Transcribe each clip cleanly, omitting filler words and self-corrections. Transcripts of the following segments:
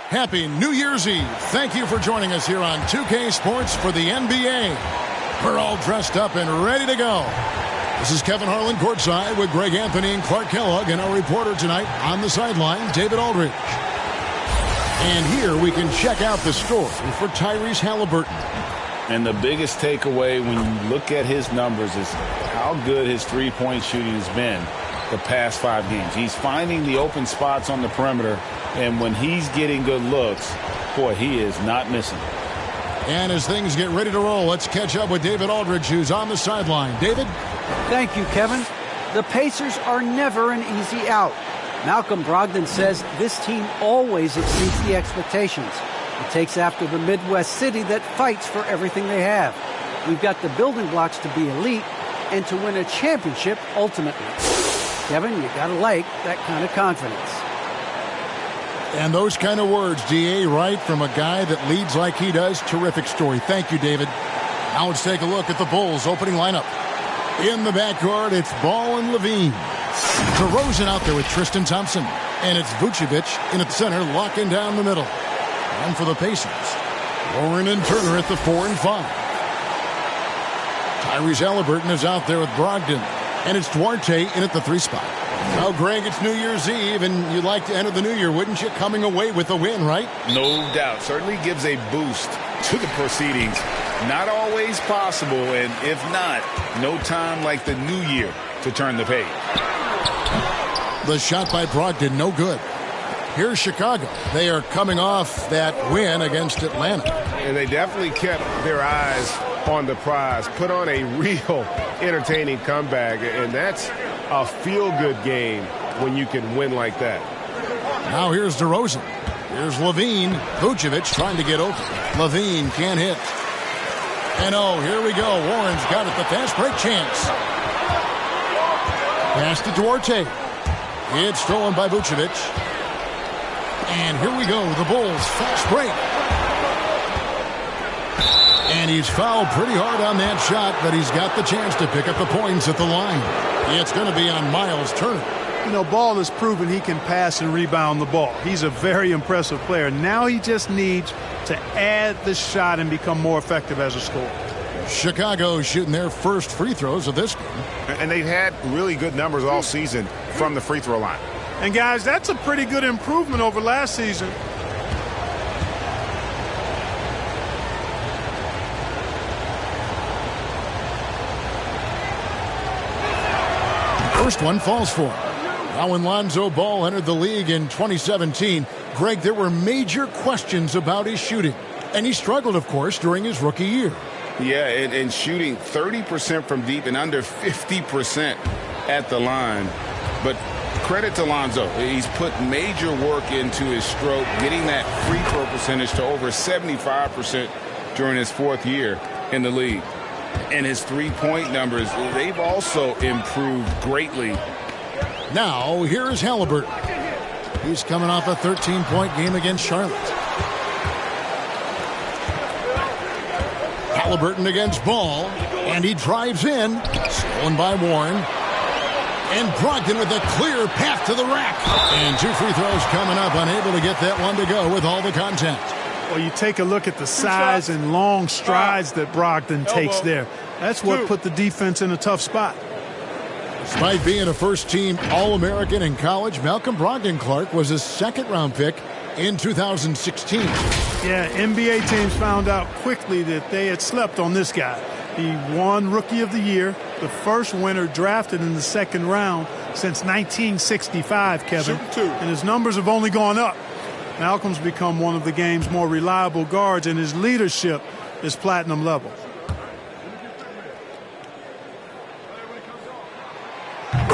Happy New Year's Eve. Thank you for joining us here on 2K Sports for the NBA. We're all dressed up and ready to go. This is Kevin Harlan courtside with Greg Anthony and Clark Kellogg, and our reporter tonight on the sideline, David Aldridge. And here we can check out the story for Tyrese Halliburton. And the biggest takeaway when you look at his numbers is how good his three-point shooting has been the past 5 games. He's finding the open spots on the perimeter, and when he's getting good looks, boy, he is not missing. And as things get ready to roll, let's catch up with David Aldridge, who's on the sideline. David? Thank you, Kevin. The Pacers are never an easy out. Malcolm Brogdon says this team always exceeds the expectations. It takes after the Midwest city that fights for everything they have. We've got the building blocks to be elite and to win a championship ultimately. Kevin, you gotta like that kind of confidence. And those kind of words, D.A., right from a guy that leads like he does. Terrific story. Thank you, David. Now let's take a look at the Bulls' opening lineup. In the backcourt, it's Ball and Levine. DeRozan out there with Tristan Thompson. And it's Vucevic in at the center, locking down the middle. And for the Pacers, Warren and Turner at the 4 and 5. Tyrese Halliburton is out there with Brogdon. And it's Duarte in at the 3 spot. Well, Greg, it's New Year's Eve, and you'd like to enter the new year, wouldn't you? Coming away with a win, right? No doubt. Certainly gives a boost to the proceedings. Not always possible, and if not, no time like the new year to turn the page. The shot by Brogdon, no good. Here's Chicago. They are coming off that win against Atlanta. And they definitely kept their eyes on the prize, put on a real entertaining comeback, and that's a feel-good game when you can win like that. Now here's DeRozan. Here's Levine. Vucevic trying to get open. Levine can't hit. And oh, here we go. Warren's got it. The fast break chance. Pass to Duarte. It's stolen by Vucevic. And here we go. The Bulls fast break. And he's fouled pretty hard on that shot, but he's got the chance to pick up the points at the line. It's going to be on Miles Turner. You know, Ball has proven he can pass and rebound the ball. He's a very impressive player. Now he just needs to add the shot and become more effective as a scorer. Chicago shooting their first free throws of this game. And they've had really good numbers all season from the free throw line. And, guys, that's a pretty good improvement over last season. First one falls for him. Now when Lonzo Ball entered the league in 2017, Greg, there were major questions about his shooting. And he struggled, of course, during his rookie year. Yeah, and shooting 30% from deep and under 50% at the line. But credit to Lonzo. He's put major work into his stroke, getting that free throw percentage to over 75% during his 4th year in the league. And his three-point numbers, they've also improved greatly. Now, here is Halliburton. He's coming off a 13-point game against Charlotte. Halliburton against Ball, and he drives in. Stolen by Warren. And Brogdon with a clear path to the rack. And 2 free throws coming up, unable to get that one to go with all the contact. Well, you take a look at the size and long strides that Brogdon takes there. That's what put the defense in a tough spot. Despite being a first-team All-American in college, Malcolm Brogdon, Clark, was a second-round pick in 2016. Yeah, NBA teams found out quickly that they had slept on this guy. He won Rookie of the Year, the first winner drafted in the second round since 1965, Kevin. And his numbers have only gone up. Malcolm's become one of the game's more reliable guards, and his leadership is platinum level.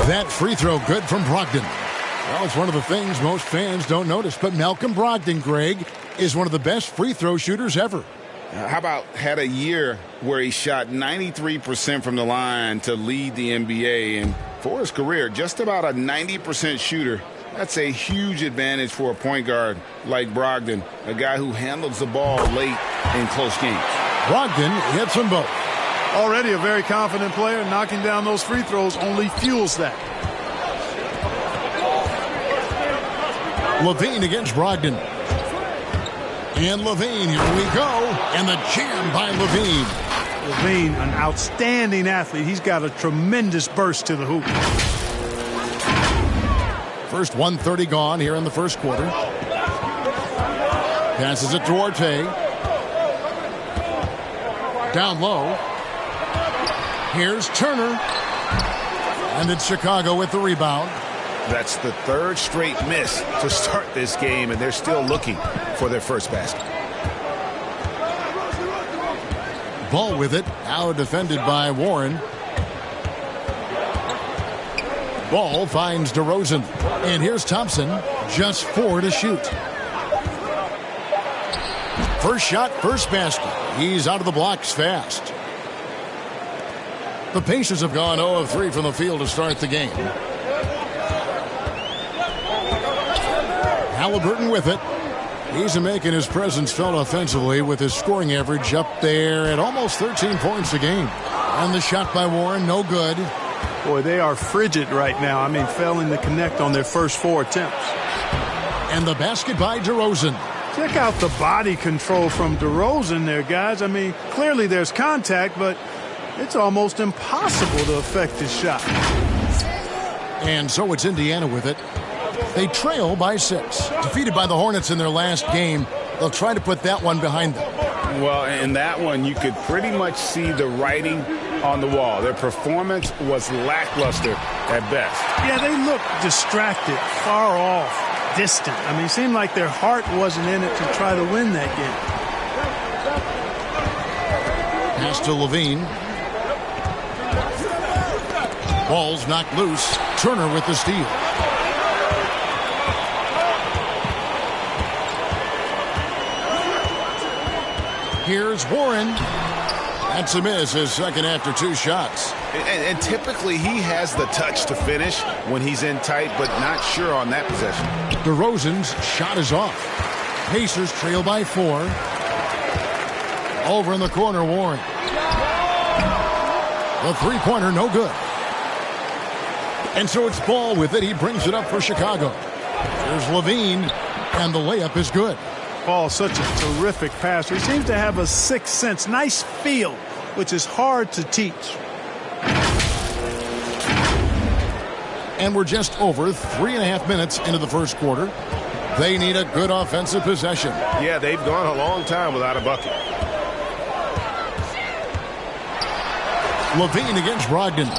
That free throw good from Brogdon. Well, it's one of the things most fans don't notice, but Malcolm Brogdon, Greg, is one of the best free throw shooters ever. How about had a year where he shot 93% from the line to lead the NBA, and for his career, just about a 90% shooter. That's a huge advantage for a point guard like Brogdon, a guy who handles the ball late in close games. Brogdon hits them both. Already a very confident player, knocking down those free throws only fuels that. Levine against Brogdon. And LaVine, here we go. And the jam by LaVine. LaVine, an outstanding athlete. He's got a tremendous burst to the hoop. First 1:30 gone here in the first quarter. Passes it to Duarte. Down low. Here's Turner. And it's Chicago with the rebound. That's the third straight miss to start this game, and they're still looking for their first basket. Ball with it. Now defended by Warren. Ball finds DeRozan. And here's Thompson. Just 4 to shoot. First shot, first basket. He's out of the blocks fast. The Pacers have gone 0 of 3 from the field to start the game. Halliburton with it. He's making his presence felt offensively with his scoring average up there at almost 13 points a game. And the shot by Warren, no good. Boy, they are frigid right now. I mean, failing to connect on their first 4 attempts. And the basket by DeRozan. Check out the body control from DeRozan there, guys. I mean, clearly there's contact, but it's almost impossible to affect his shot. And so it's Indiana with it. They trail by 6. Defeated by the Hornets in their last game. They'll try to put that one behind them. Well, in that one, you could pretty much see the writing on the wall. Their performance was lackluster at best. Yeah, they looked distracted, far off, distant. I mean, it seemed like their heart wasn't in it to try to win that game. Pass to LaVine. Ball's knocked loose. Turner with the steal. Here's Warren. That's a miss, his second after 2 shots. And typically he has the touch to finish when he's in tight, but not sure on that possession. DeRozan's shot is off. Pacers trail by 4. Over in the corner, Warren. The three-pointer, no good. And so it's Ball with it. He brings it up for Chicago. There's LaVine, and the layup is good. Ball, such a terrific passer. He seems to have a sixth sense, nice feel, which is hard to teach. And we're just over 3.5 minutes into the first quarter. They need a good offensive possession. Yeah, they've gone a long time without a bucket. LaVine against Brogdon.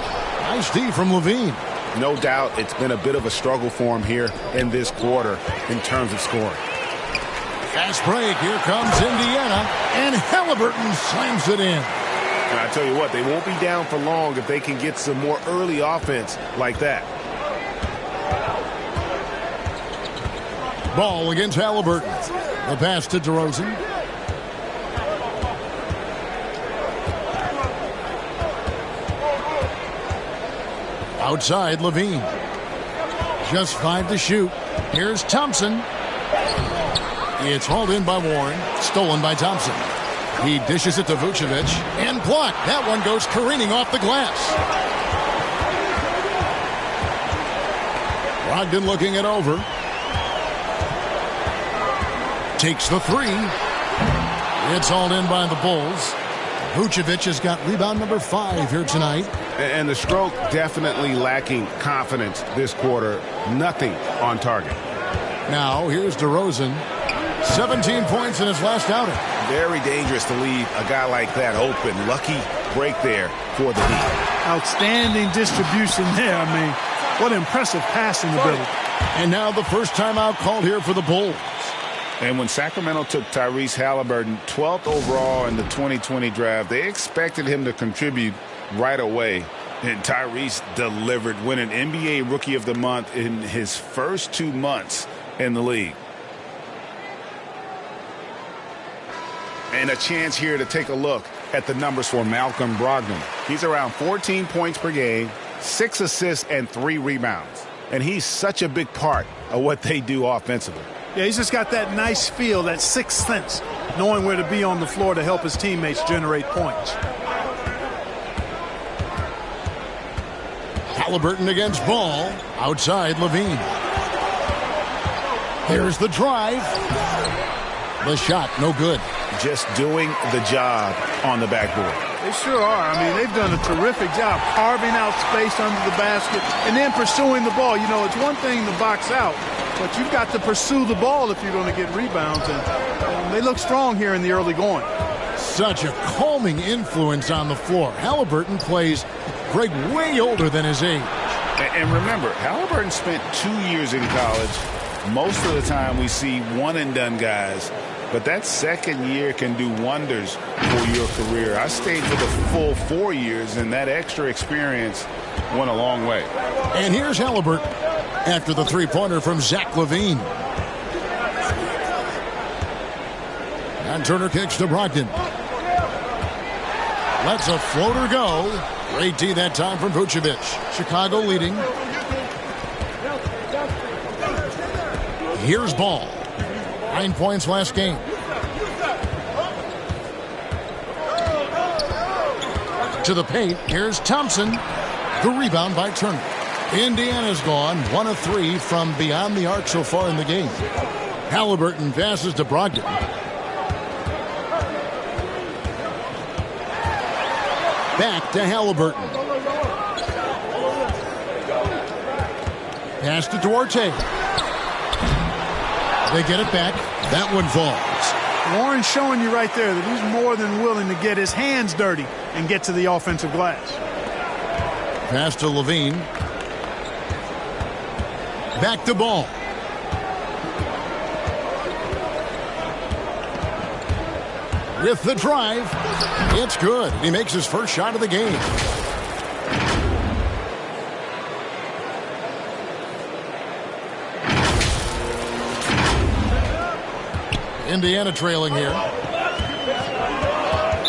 Nice D from LaVine. No doubt it's been a bit of a struggle for him here in this quarter in terms of scoring. Fast break. Here comes Indiana. And Halliburton slams it in. And I tell you what, they won't be down for long if they can get some more early offense like that. Ball against Halliburton. The pass to DeRozan. Outside, LaVine. Just 5 to shoot. Here's Thompson. It's hauled in by Warren. Stolen by Thompson. He dishes it to Vucevic. And blocked. That one goes careening off the glass. Brogdon looking it over. Takes the 3. It's hauled in by the Bulls. Vucevic has got rebound number 5 here tonight. And the stroke definitely lacking confidence this quarter. Nothing on target. Now here's DeRozan. 17 points in his last outing. Very dangerous to leave a guy like that open. Lucky break there for the Heat. Outstanding distribution there. I mean, what impressive passing ability. And now the first timeout called here for the Bulls. And when Sacramento took Tyrese Halliburton 12th overall in the 2020 draft, they expected him to contribute right away. And Tyrese delivered, winning NBA Rookie of the Month in his first 2 months in the league. And a chance here to take a look at the numbers for Malcolm Brogdon. He's around 14 points per game, 6 assists, and 3 rebounds. And he's such a big part of what they do offensively. Yeah, he's just got that nice feel, that sixth sense, knowing where to be on the floor to help his teammates generate points. Halliburton against Ball. Outside, LaVine. Here's the drive. The shot, no good. Just doing the job on the backboard. They sure are. I mean, they've done a terrific job carving out space under the basket and then pursuing the ball. You know, it's one thing to box out, but you've got to pursue the ball if you're going to get rebounds. And they look strong here in the early going. Such a calming influence on the floor. Halliburton plays Greg way older than his age. And remember, Halliburton spent 2 years in college. Most of the time we see one-and-done guys. But that second year can do wonders for your career. I stayed for the full 4 years, and that extra experience went a long way. And here's Halliburton after the three-pointer from Zach LaVine. And Turner kicks to Brogdon. Lets a floater go. Great D that time from Vucevic. Chicago leading. Here's Ball. 9 points last game. To the paint. Here's Thompson. The rebound by Turner. Indiana's gone 1 of 3 from beyond the arc so far in the game. Halliburton passes to Brogdon. Back to Halliburton. Pass to Duarte. They get it back. That one falls. Warren's showing you right there that he's more than willing to get his hands dirty and get to the offensive glass. Pass to LaVine. Back to Ball. With the drive. It's good. He makes his first shot of the game. Indiana trailing here.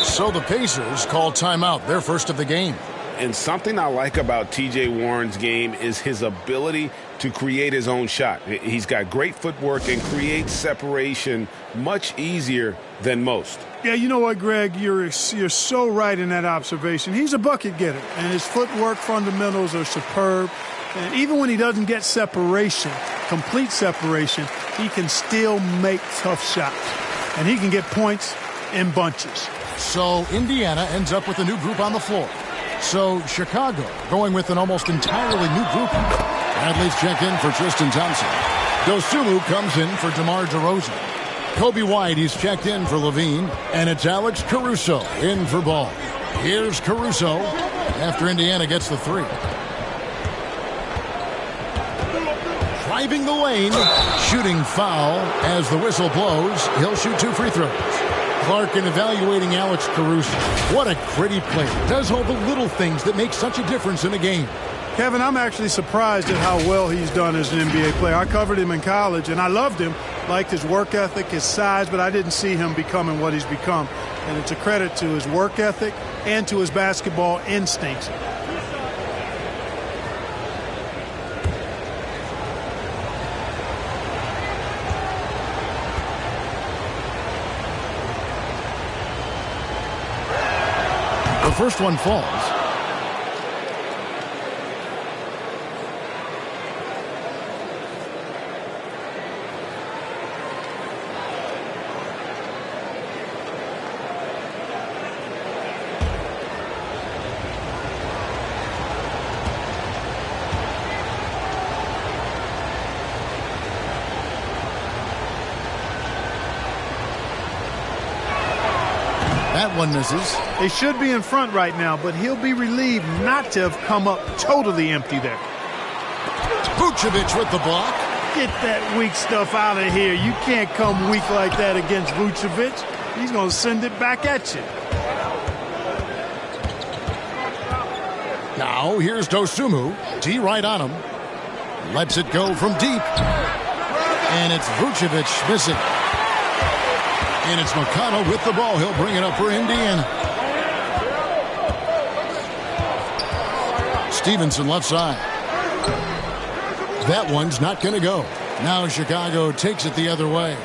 So the Pacers call timeout, their first of the game. And something I like about T.J. Warren's game is his ability to create his own shot. He's got great footwork and creates separation much easier than most. Yeah, you know what, Greg? You're so right in that observation. He's a bucket getter, and his footwork fundamentals are superb. And even when he doesn't get separation, complete separation, he can still make tough shots. And he can get points in bunches. So Indiana ends up with a new group on the floor. So Chicago going with an almost entirely new group. Bradley's check in for Tristan Thompson. Dosunmu comes in for DeMar DeRozan. Kobe White, he's checked in for LaVine. And it's Alex Caruso in for Ball. Here's Caruso after Indiana gets the three. Driving the lane, shooting foul as the whistle blows. He'll shoot 2 free throws. Clark in evaluating Alex Caruso. What a gritty player. Does all the little things that make such a difference in a game. Kevin, I'm actually surprised at how well he's done as an NBA player. I covered him in college, and I loved him. Liked his work ethic, his size, but I didn't see him becoming what he's become. And it's a credit to his work ethic and to his basketball instincts. The first one falls. That one misses. They should be in front right now, but he'll be relieved not to have come up totally empty there. Vucevic with the block. Get that weak stuff out of here. You can't come weak like that against Vucevic. He's going to send it back at you. Now here's Dosunmu. D right on him. Lets it go from deep. And it's Vucevic missing. And it's McConnell with the ball. He'll bring it up for Indiana. Stevenson left side. That one's not going to go. Now Chicago takes it the other way.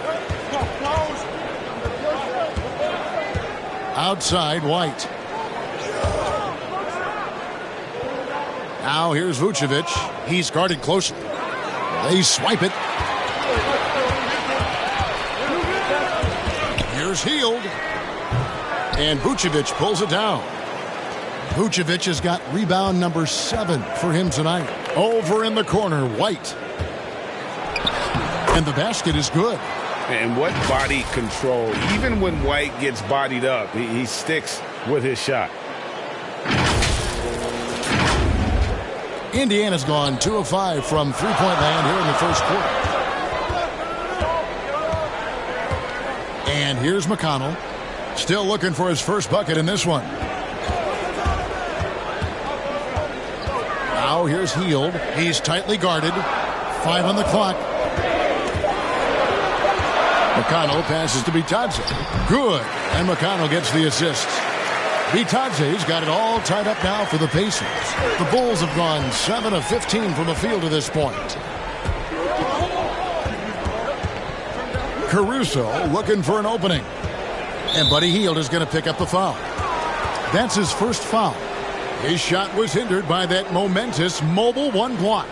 Outside, White. Now here's Vucevic. He's guarded closely. They swipe it. Here's Hield. And Vucevic pulls it down. Vucevic has got rebound number 7 for him tonight. Over in the corner, White. And the basket is good. And what body control. Even when White gets bodied up, he sticks with his shot. Indiana's gone 2 of 5 from three-point land here in the first quarter. And here's McConnell. Still looking for his first bucket in this one. Now here's Hield. He's tightly guarded. 5 on the clock. McConnell passes to Bitadze. Good. And McConnell gets the assist. Bitadze's got it all tied up now for the Pacers. The Bulls have gone 7 of 15 from the field to this point. Caruso looking for an opening. And Buddy Hield is going to pick up the foul. That's his first foul. His shot was hindered by that momentous mobile one block.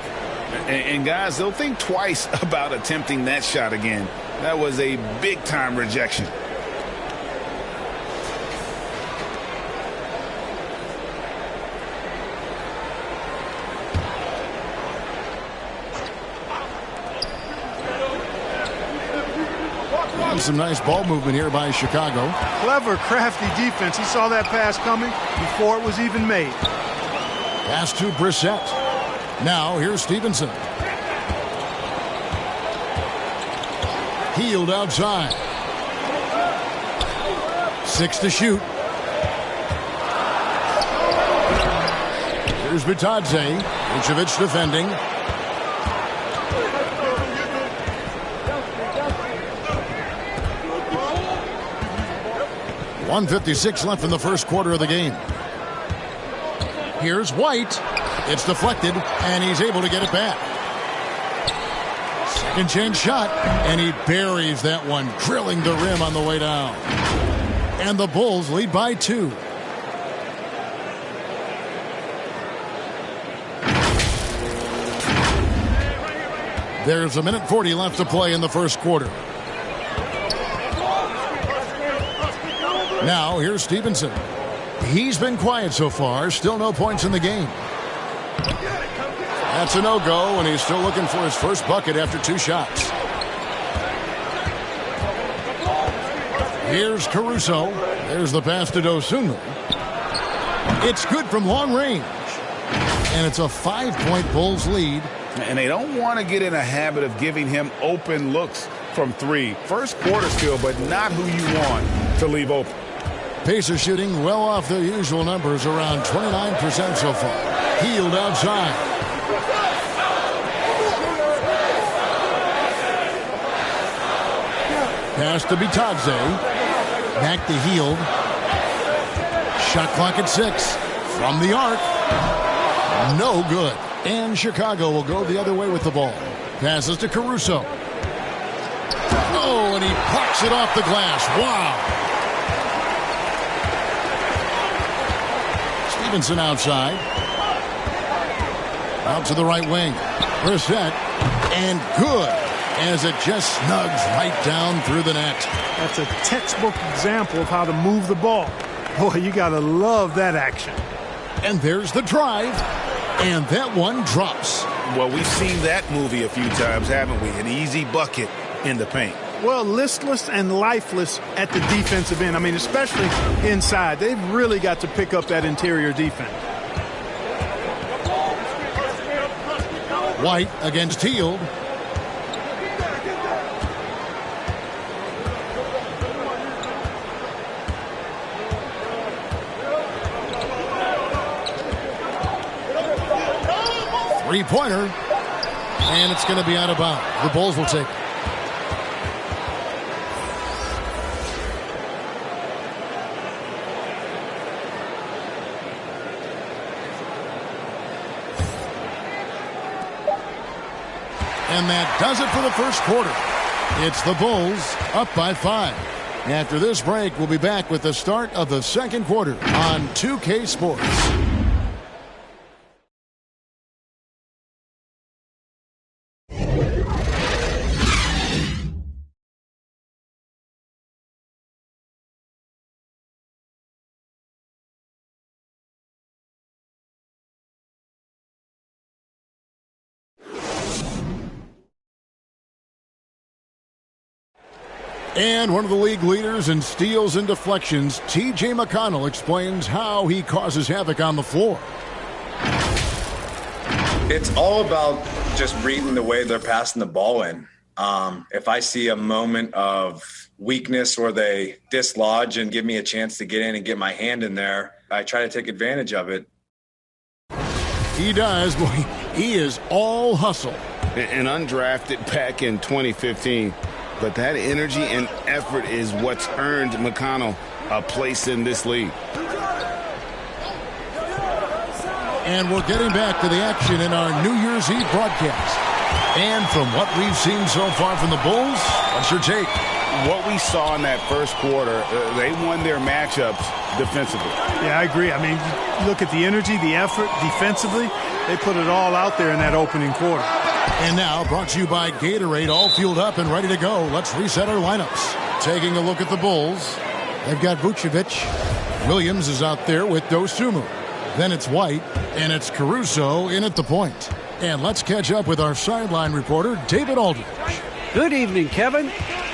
And guys, they'll think twice about attempting that shot again. That was a big-time rejection. Some nice ball movement here by Chicago. Clever, crafty defense. He saw that pass coming before it was even made. Pass to Brissett. Now here's Stevenson. Hield outside. 6 to shoot. Here's Bitadze. Vucevic defending. .156 left in the first quarter of the game. Here's White. It's deflected, and he's able to get it back. Second chance shot, and he buries that one, drilling the rim on the way down. And the Bulls lead by 2. There's 1:40 left to play in the first quarter. Now, here's Stevenson. He's been quiet so far. Still no points in the game. That's a no-go, and he's still looking for his first bucket after 2 shots. Here's Caruso. There's the pass to Dosunmu. It's good from long range. And it's a 5-point Bulls lead. And they don't want to get in a habit of giving him open looks from 3. First quarter still, but not who you want to leave open. Pacers shooting well off their usual numbers, around 29% so far. Hield outside. Pass to Bitadze. Back to Hield. Shot clock at 6. From the arc. No good. And Chicago will go the other way with the ball. Passes to Caruso. Oh, and he plucks it off the glass. Wow. Stevenson outside. Out to the right wing. Brissett. And good. As it just snugs right down through the net. That's a textbook example of how to move the ball. Boy, you got to love that action. And there's the drive. And that one drops. Well, we've seen that movie a few times, haven't we? An easy bucket in the paint. Well, listless and lifeless at the defensive end. I mean, especially inside. They've really got to pick up that interior defense. White against Hield. Three-pointer. And it's going to be out of bounds. The Bulls will take it. And that does it for the first quarter. It's the Bulls up by 5. After this break, we'll be back with the start of the second quarter on 2K Sports. And one of the league leaders in steals and deflections, T.J. McConnell, explains how he causes havoc on the floor. It's all about just reading the way they're passing the ball in. If I see a moment of weakness or they dislodge and give me a chance to get in and get my hand in there, I try to take advantage of it. He does. Boy, he is all hustle. And undrafted back in 2015. But that energy and effort is what's earned McConnell a place in this league. And we're getting back to the action in our New Year's Eve broadcast. And from what we've seen so far from the Bulls, what's your take? What we saw in that first quarter, they won their matchups defensively. Yeah, I agree. I mean, look at the energy, the effort defensively. They put it all out there in that opening quarter. And now, brought to you by Gatorade, all fueled up and ready to go. Let's reset our lineups. Taking a look at the Bulls, they've got Vucevic. Williams is out there with Dosunmu. Then it's White, and it's Caruso in at the point. And let's catch up with our sideline reporter, David Aldridge. Good evening, Kevin.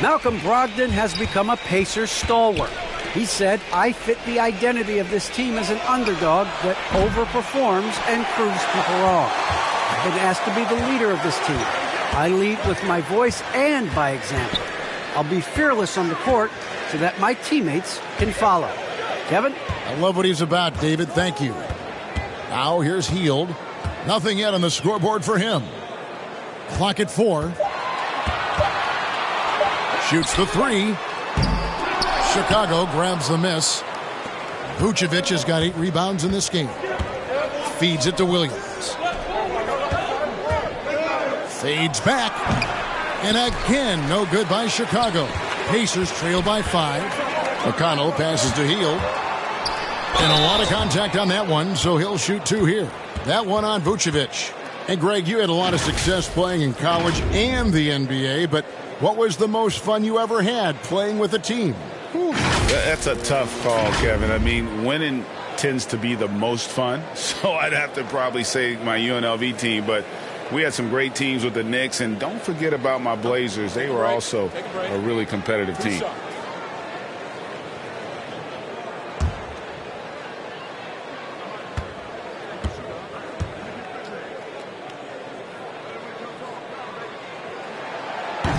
Malcolm Brogdon has become a Pacers stalwart. He said, I fit the identity of this team as an underdog that overperforms and proves people wrong. I've been asked to be the leader of this team. I lead with my voice and by example. I'll be fearless on the court so that my teammates can follow. Kevin? I love what he's about, David. Thank you. Now here's Hield. Nothing yet on the scoreboard for him. Clock at 4. Shoots the 3. Chicago grabs the miss. Vucevic has got 8 rebounds in this game. Feeds it to Williams. Fades back. And again, no good by Chicago. Pacers trail by 5. McConnell passes to Hield. And a lot of contact on that one, so he'll shoot 2 here. That one on Vucevic. And Greg, you had a lot of success playing in college and the NBA, but what was the most fun you ever had playing with a team? Whew. That's a tough call, Kevin. I mean, winning tends to be the most fun, so I'd have to probably say my UNLV team, but we had some great teams with the Knicks, and don't forget about my Blazers. They were also a really competitive team.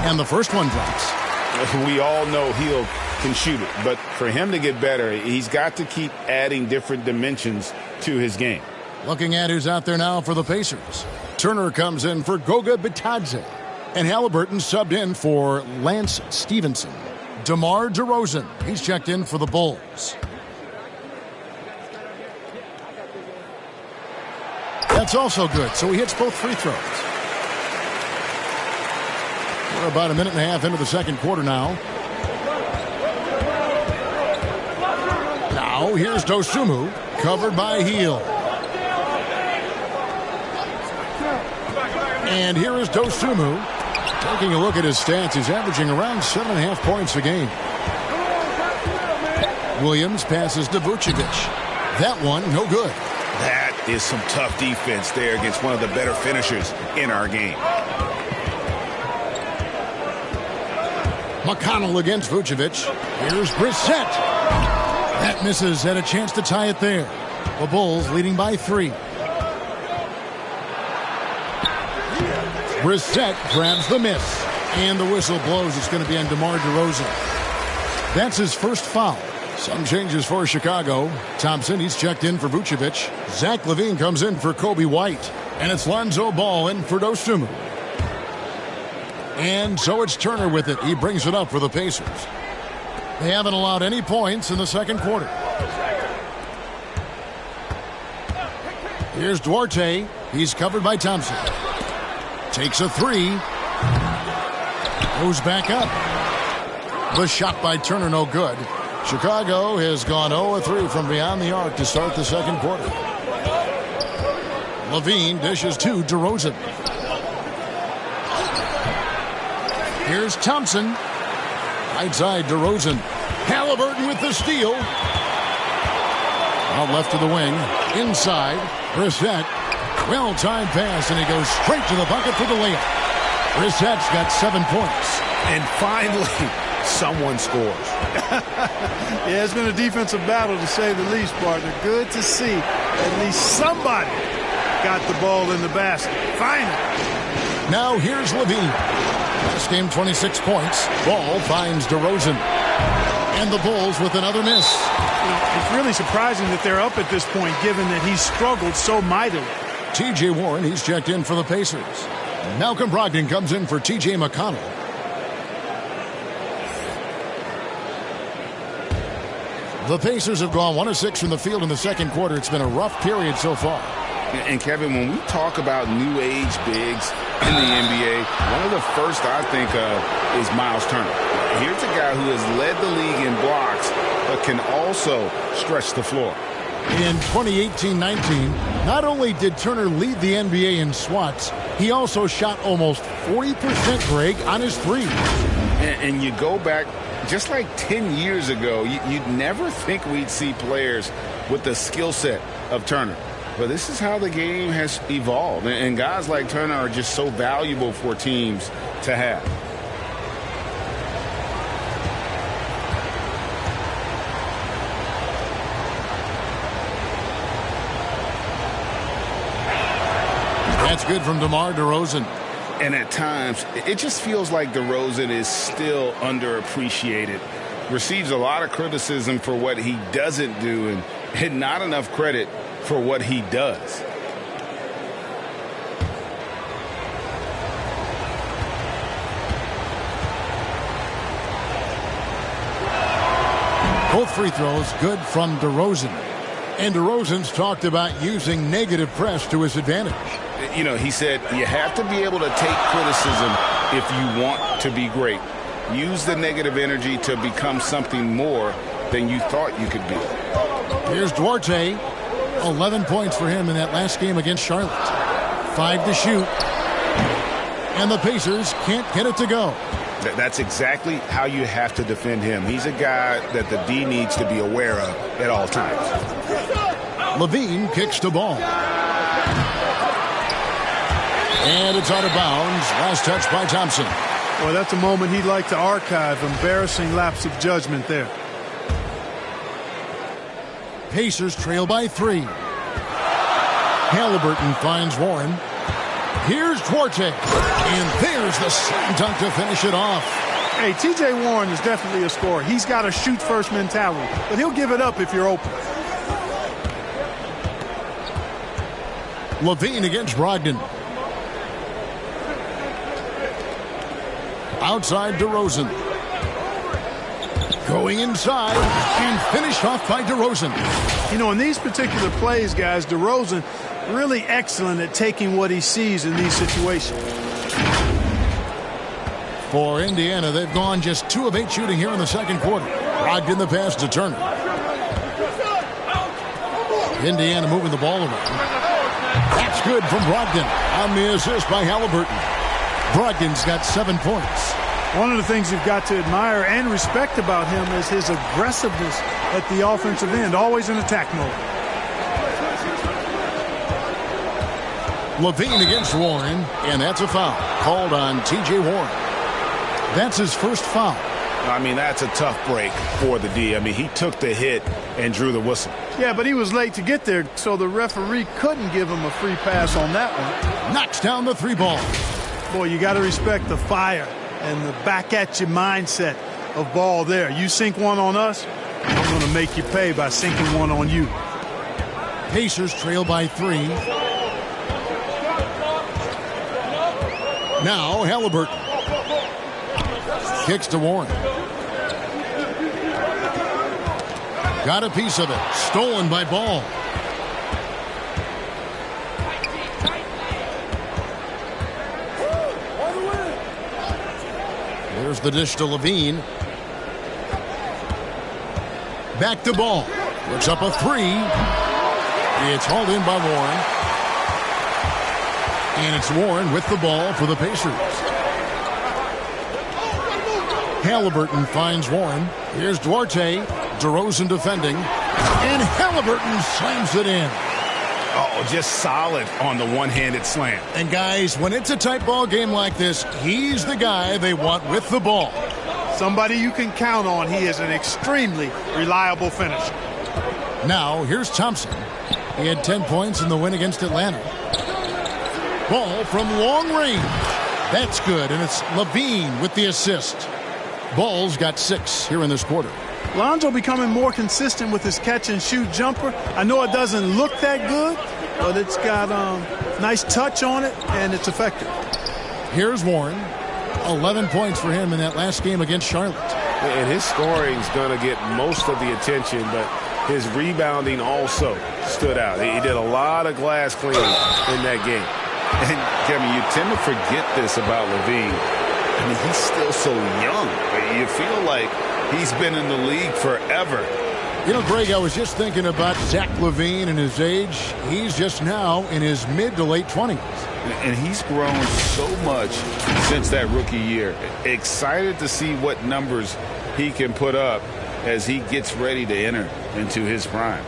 And the first one drops. We all know Hield can shoot it, but for him to get better, he's got to keep adding different dimensions to his game. Looking at who's out there now for the Pacers. Turner comes in for Goga Bitadze. And Halliburton subbed in for Lance Stevenson. DeMar DeRozan, he's checked in for the Bulls. That's also good, so he hits both free throws. We're about a minute and a half into the second quarter now. Now here's Dosunmu, covered by Hield. And here is Dosunmu. Taking a look at his stats, he's averaging around 7.5 points a game. Williams passes to Vucevic. That one, no good. That is some tough defense there against one of the better finishers in our game. McConnell against Vucevic. Here's Brissett. That misses, had a chance to tie it there. The Bulls leading by 3. Brissett grabs the miss. And the whistle blows. It's going to be on DeMar DeRozan. That's his first foul. Some changes for Chicago. Thompson, he's checked in for Vucevic. Zach LaVine comes in for Kobe White. And it's Lonzo Ball in for Dosunmu. And so it's Turner with it. He brings it up for the Pacers. They haven't allowed any points in the second quarter. Here's Duarte. He's covered by Thompson. Takes a 3. Goes back up. The shot by Turner, no good. Chicago has gone 0-3 from beyond the arc to start the second quarter. LaVine dishes to DeRozan. Here's Thompson. Right side, DeRozan. Halliburton with the steal. Out left to the wing. Inside, Brissett. Well-timed pass, and he goes straight to the bucket for the layup. Brissett's got 7 points. And finally, someone scores. Yeah, it's been a defensive battle, to say the least, partner. Good to see at least somebody got the ball in the basket. Finally. Now here's Levine. Last game, 26 points. Ball finds DeRozan. And the Bulls with another miss. It's really surprising that they're up at this point, given that he struggled so mightily. T.J. Warren, he's checked in for the Pacers. Malcolm Brogdon comes in for T.J. McConnell. The Pacers have gone 1 of 6 from the field in the second quarter. It's been a rough period so far. And, Kevin, when we talk about new age bigs in the NBA, one of the first I think of is Miles Turner. Here's a guy who has led the league in blocks, but can also stretch the floor. In 2018-19, not only did Turner lead the NBA in swats, he also shot almost 40%, Greg, on his threes. And you go back just like 10 years ago, you'd never think we'd see players with the skill set of Turner. But this is how the game has evolved. And guys like Turner are just so valuable for teams to have. That's good from DeMar DeRozan. And at times, it just feels like DeRozan is still underappreciated. Receives a lot of criticism for what he doesn't do and not enough credit for what he does. Both free throws good from DeRozan. And DeRozan's talked about using negative press to his advantage. You know, he said you have to be able to take criticism if you want to be great. Use the negative energy to become something more than you thought you could be. Here's Duarte. 11 points for him in that last game against Charlotte. 5 to shoot. And the Pacers can't get it to go. That's exactly how you have to defend him. He's a guy that the D needs to be aware of at all times. Levine kicks the ball. And it's out of bounds. Last touch by Thompson. Well, that's a moment he'd like to archive. Embarrassing lapse of judgment there. Pacers trail by 3. Halliburton finds Warren. Here's Duarte. And there's the slam dunk to finish it off. Hey, T.J. Warren is definitely a scorer. He's got a shoot-first mentality, but he'll give it up if you're open. Levine against Brogdon. Outside DeRozan. Going inside and finished off by DeRozan. You know, in these particular plays, guys, DeRozan really excellent at taking what he sees in these situations. For Indiana, they've gone just 2 of 8 shooting here in the second quarter. Brogdon the pass to Turner. Indiana moving the ball around. That's good from Brogdon on the assist by Halliburton. Brogdon's got 7 points. One of the things you've got to admire and respect about him is his aggressiveness at the offensive end, always in attack mode. Levine against Warren, and that's a foul called on T.J. Warren. That's his first foul. I mean, that's a tough break for the D. I mean, he took the hit and drew the whistle. Yeah, but he was late to get there, so the referee couldn't give him a free pass on that one. Knocks down the 3 ball. Boy, you got to respect the fire and the back-at-you mindset of Ball there. You sink one on us, I'm going to make you pay by sinking one on you. Pacers trail by 3. Now Halliburton. Kicks to Warren. Got a piece of it. Stolen by Ball. There's the dish to Levine. Back to Ball. Looks up a 3. It's hauled in by Warren. And it's Warren with the ball for the Pacers. Halliburton finds Warren. Here's Duarte. DeRozan defending. And Halliburton slams it in. Oh, just solid on the one-handed slam. And guys, when it's a tight ball game like this, he's the guy they want with the ball. Somebody you can count on. He is an extremely reliable finisher. Now, here's Thompson. He had 10 points in the win against Atlanta. Ball from long range. That's good, and it's Levine with the assist. Ball's got 6 here in this quarter. Lonzo becoming more consistent with his catch-and-shoot jumper. I know it doesn't look that good, but it's got nice touch on it, and it's effective. Here's Warren. 11 points for him in that last game against Charlotte. And his scoring's going to get most of the attention, but his rebounding also stood out. He did a lot of glass cleaning in that game. And, Kevin, you tend to forget this about Levine. I mean, he's still so young. You feel like he's been in the league forever. You know, Greg, I was just thinking about Zach LaVine and his age. He's just now in his mid to late 20s. And he's grown so much since that rookie year. Excited to see what numbers he can put up as he gets ready to enter into his prime.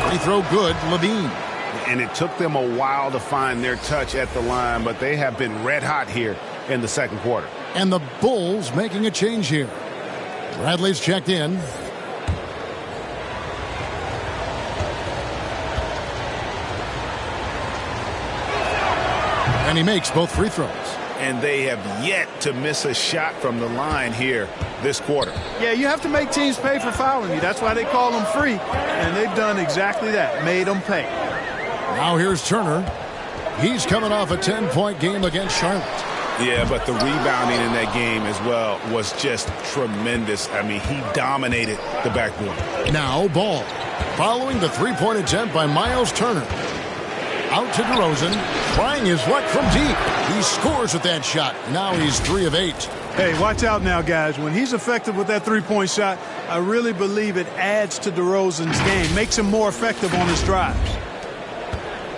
Free throw good, Levine. And it took them a while to find their touch at the line, but they have been red hot here in the second quarter. And the Bulls making a change here. Bradley's checked in. And he makes both free throws. And they have yet to miss a shot from the line here this quarter. Yeah, you have to make teams pay for fouling you. That's why they call them free. And they've done exactly that, made them pay. Now here's Turner. He's coming off a 10-point game against Charlotte. Yeah, but the rebounding in that game as well was just tremendous. I mean, he dominated the backboard. Now Ball. Following the three-point attempt by Miles Turner. Out to DeRozan. Trying his luck from deep. He scores with that shot. Now he's 3 of 8. Hey, watch out now, guys. When he's effective with that three-point shot, I really believe it adds to DeRozan's game. Makes him more effective on his drives.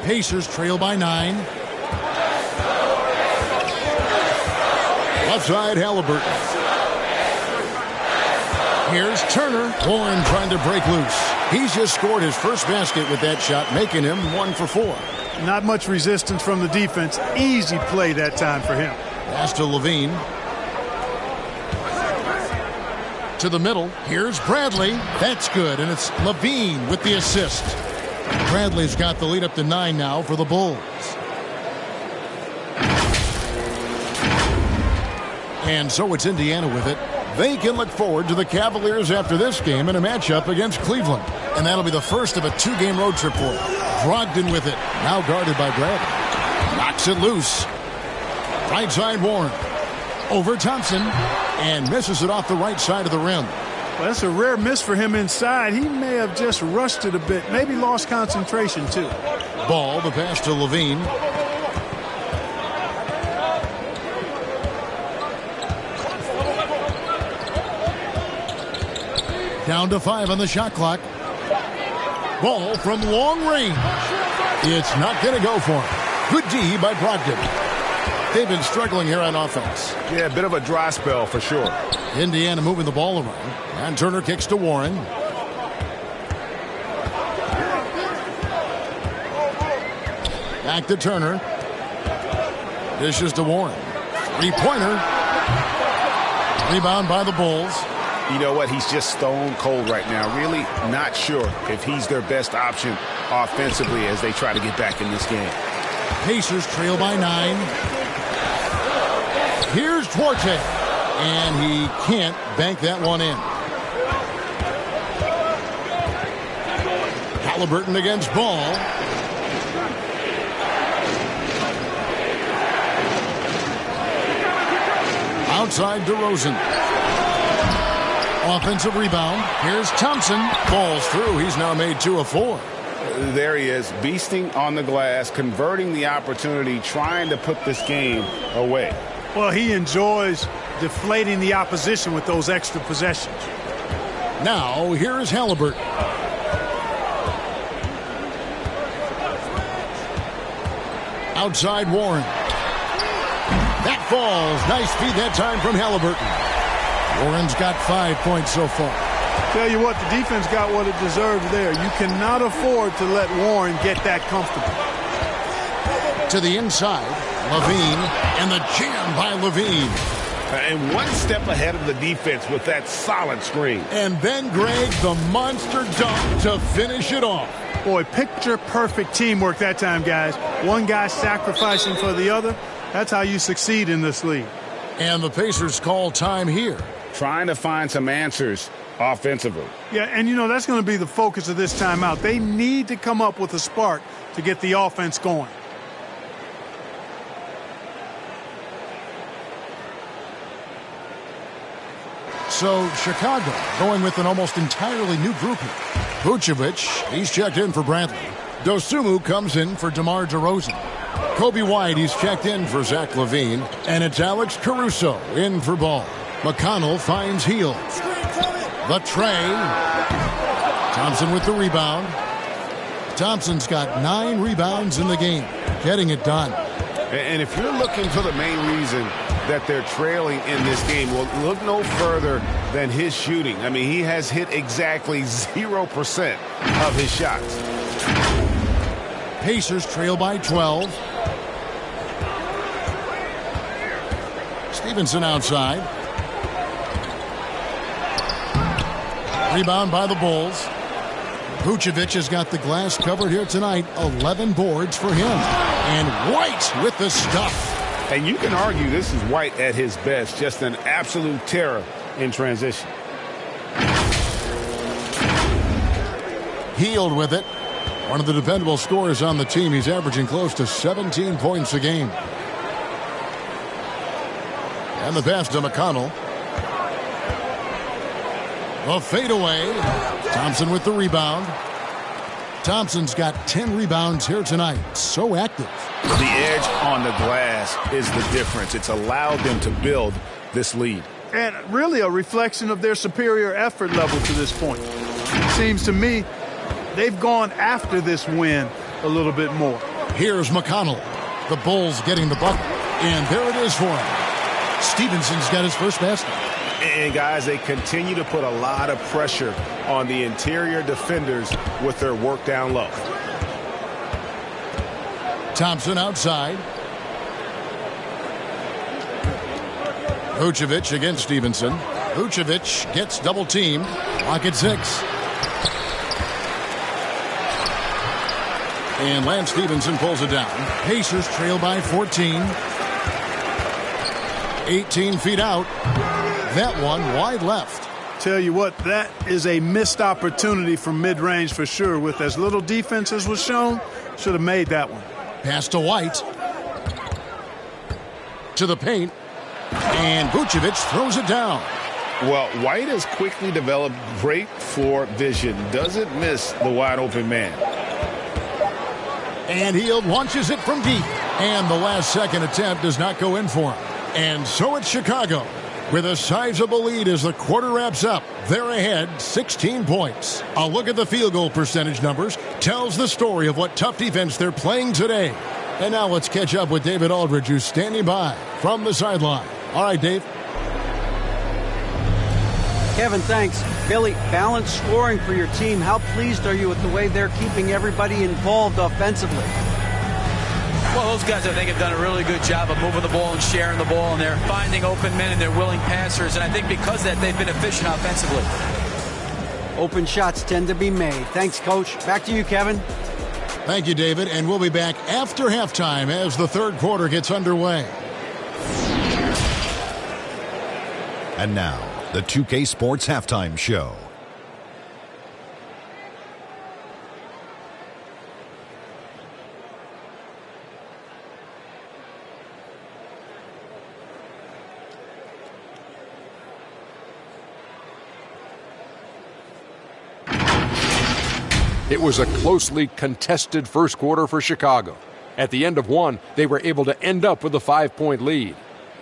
Pacers trail by 9. Left side, Halliburton. Here's Turner. Warren trying to break loose. He's just scored his first basket with that shot, making him 1 for 4. Not much resistance from the defense. Easy play that time for him. Pass to Levine. To the middle. Here's Bradley. That's good, and it's Levine with the assist. Bradley's got the lead up to 9 now for the Bulls. And so it's Indiana with it. They can look forward to the Cavaliers after this game in a matchup against Cleveland. And that'll be the first of a 2-game road trip for them. Brogdon with it. Now guarded by Bradley. Knocks it loose. Right side Warren. Over Thompson. And misses it off the right side of the rim. Well, that's a rare miss for him inside. He may have just rushed it a bit. Maybe lost concentration, too. Ball, the pass to Levine. Down to 5 on the shot clock. Ball from long range. It's not going to go for him. Good D by Brogdon. They've been struggling here on offense. Yeah, a bit of a dry spell for sure. Indiana moving the ball around. And Turner kicks to Warren. Back to Turner. Dishes to Warren. Three-pointer. Rebound by the Bulls. You know what? He's just stone cold right now. Really not sure if he's their best option offensively as they try to get back in this game. Pacers trail by 9. Here's Duarte. And he can't bank that one in. Halliburton against Ball. Outside DeRozan. Offensive rebound. Here's Thompson. Falls through. He's now made 2 of 4. There he is, beasting on the glass, converting the opportunity, trying to put this game away. Well, he enjoys deflating the opposition with those extra possessions. Now, here is Halliburton. Outside Warren. That falls. Nice feed that time from Halliburton. Warren's got 5 points so far. Tell you what, the defense got what it deserved there. You cannot afford to let Warren get that comfortable. To the inside, Levine, and the jam by Levine. And one step ahead of the defense with that solid screen. And then, Greg, the monster dunk to finish it off. Boy, picture-perfect teamwork that time, guys. One guy sacrificing for the other. That's how you succeed in this league. And the Pacers call time here. Trying to find some answers offensively. Yeah, and you know, that's going to be the focus of this timeout. They need to come up with a spark to get the offense going. So Chicago going with an almost entirely new group here. Vucevic, he's checked in for Bradley. Dosunmu comes in for DeMar DeRozan. Kobe White, he's checked in for Zach LaVine. And it's Alex Caruso in for Ball. McConnell finds Hield. The tray. Thompson with the rebound. Thompson's got 9 rebounds in the game. Getting it done. And if you're looking for the main reason that they're trailing in this game, well, look no further than his shooting. I mean, he has hit exactly 0% of his shots. Pacers trail by 12. Stevenson outside. Rebound by the Bulls. Vucevic has got the glass covered here tonight. 11 boards for him. And White with the stuff. And you can argue this is White at his best. Just an absolute terror in transition. Hield with it. One of the dependable scorers on the team. He's averaging close to 17 points a game. And the pass to McConnell. A fadeaway. Thompson with the rebound. Thompson's got 10 rebounds here tonight. So active. The edge on the glass is the difference. It's allowed them to build this lead. And really a reflection of their superior effort level to this point. It seems to me they've gone after this win a little bit more. Here's McConnell. The Bulls getting the bucket. And there it is for him. Stevenson's got his first basket. And, guys, they continue to put a lot of pressure on the interior defenders with their work down low. Thompson outside. Vucevic against Stevenson. Vucevic gets double teamed. Clock at 6. And Lance Stevenson pulls it down. Pacers trail by 14. 18 feet out. That one wide left. Tell you what, that is a missed opportunity from mid-range for sure. With as little defense as was shown, should have made that one. Pass to White. To the paint. And Vucevic throws it down. Well, White has quickly developed great floor vision. Doesn't miss the wide open man. And Hield launches it from deep. And the last second attempt does not go in for him. And so it's Chicago with a sizable lead as the quarter wraps up. They're ahead 16 points. A look at the field goal percentage numbers tells the story of what tough defense they're playing today. And now let's catch up with David Aldridge, who's standing by from the sideline. All right, Dave. Kevin, thanks. Billy, balanced scoring for your team. How pleased are you with the way they're keeping everybody involved offensively? Well, those guys, I think, have done a really good job of moving the ball and sharing the ball, and they're finding open men and they're willing passers. And I think because of that, they've been efficient offensively. Open shots tend to be made. Thanks, Coach. Back to you, Kevin. Thank you, David. And we'll be back after halftime as the third quarter gets underway. And now, the 2K Sports Halftime Show. It was a closely contested first quarter for Chicago. At the end of one, they were able to end up with a 5-point lead.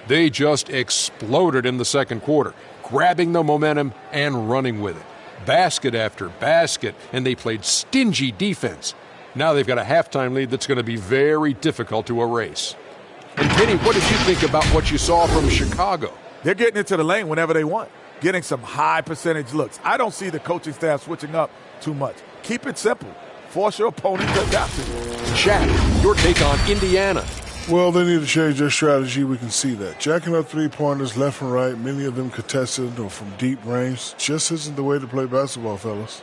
They just exploded in the second quarter, grabbing the momentum and running with it. Basket after basket, and they played stingy defense. Now they've got a halftime lead that's going to be very difficult to erase. And Kenny, what did you think about what you saw from Chicago? They're getting into the lane whenever they want. getting some high percentage looks. I don't see the coaching staff switching up too much. Keep it simple. Force your opponent to adapt to it. Shaq, your take on Indiana. Well, they need to change their strategy. We can see that. Jacking up three-pointers left and right, many of them contested or from deep range, just isn't the way to play basketball, fellas.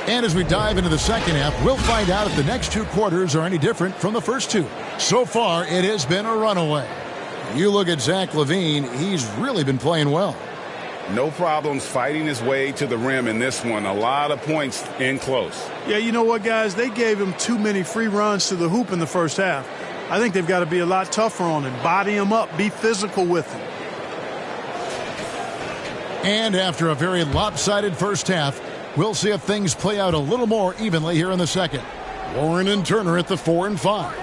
And as we dive into the second half, we'll find out if the next two quarters are any different from the first two. So far, it has been a runaway. You look at Zach LaVine, he's really been playing well. No problems fighting his way to the rim in this one. A lot of points in close. Yeah, you know what, guys? They gave him too many free runs to the hoop in the first half. I think they've got to be a lot tougher on him. Body him up. Be physical with him. And after a very lopsided first half, we'll see if things play out a little more evenly here in the second. Warren and Turner at the 4 and 5.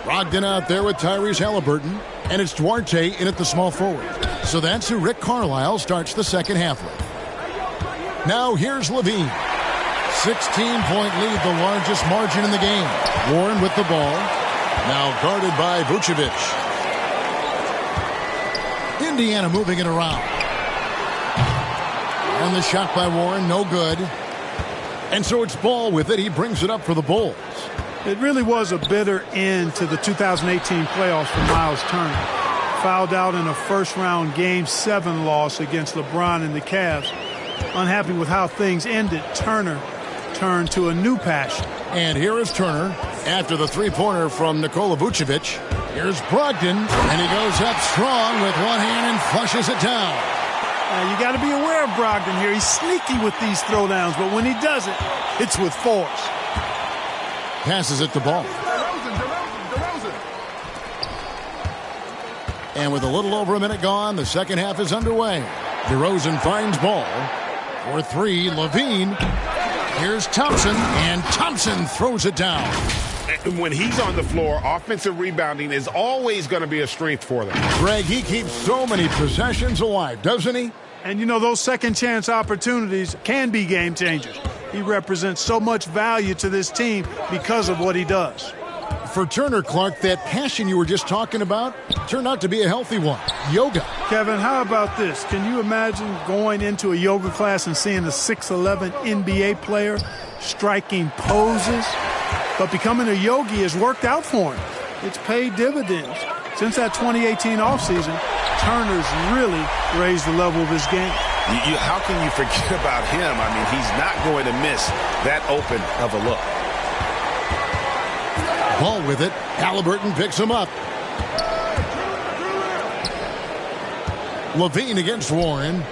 Brogdon out there with Tyrese Halliburton, and it's Duarte in at the small forward. So that's who Rick Carlisle starts the second half with. Now here's LaVine. 16-point lead, the largest margin in the game. Warren with the ball. Now guarded by Vucevic. Indiana moving it around. And the shot by Warren, no good. And so it's Ball with it. He brings it up for the Bulls. It really was a bitter end to the 2018 playoffs for Miles Turner. Fouled out in a first-round Game 7 loss against LeBron and the Cavs. Unhappy with how things ended, Turner turned to a new passion. And here is Turner after the three-pointer from Nikola Vucevic. Here's Brogdon, and he goes up strong with one hand and flushes it down. You got to be aware of Brogdon here. He's sneaky with these throwdowns, but when he does it, it's with force. Passes it to Ball. And with a little over a minute gone, the second half is underway. DeRozan finds Ball. For three, LaVine. Here's Thompson, and Thompson throws it down. When he's on the floor, offensive rebounding is always going to be a strength for them. Greg, he keeps so many possessions alive, doesn't he? And, you know, those second-chance opportunities can be game changers. He represents so much value to this team because of what he does. For Turner, Clark, that passion you were just talking about turned out to be a healthy one. Yoga. Kevin, how about this? Can you imagine going into a yoga class and seeing a 6'11" NBA player striking poses? But becoming a yogi has worked out for him. It's paid dividends. Since that 2018 offseason, Turner's really raised the level of his game. How can you forget about him? I mean, he's not going to miss that open of a look. Ball with it. Halliburton picks him up. LaVine against Warren.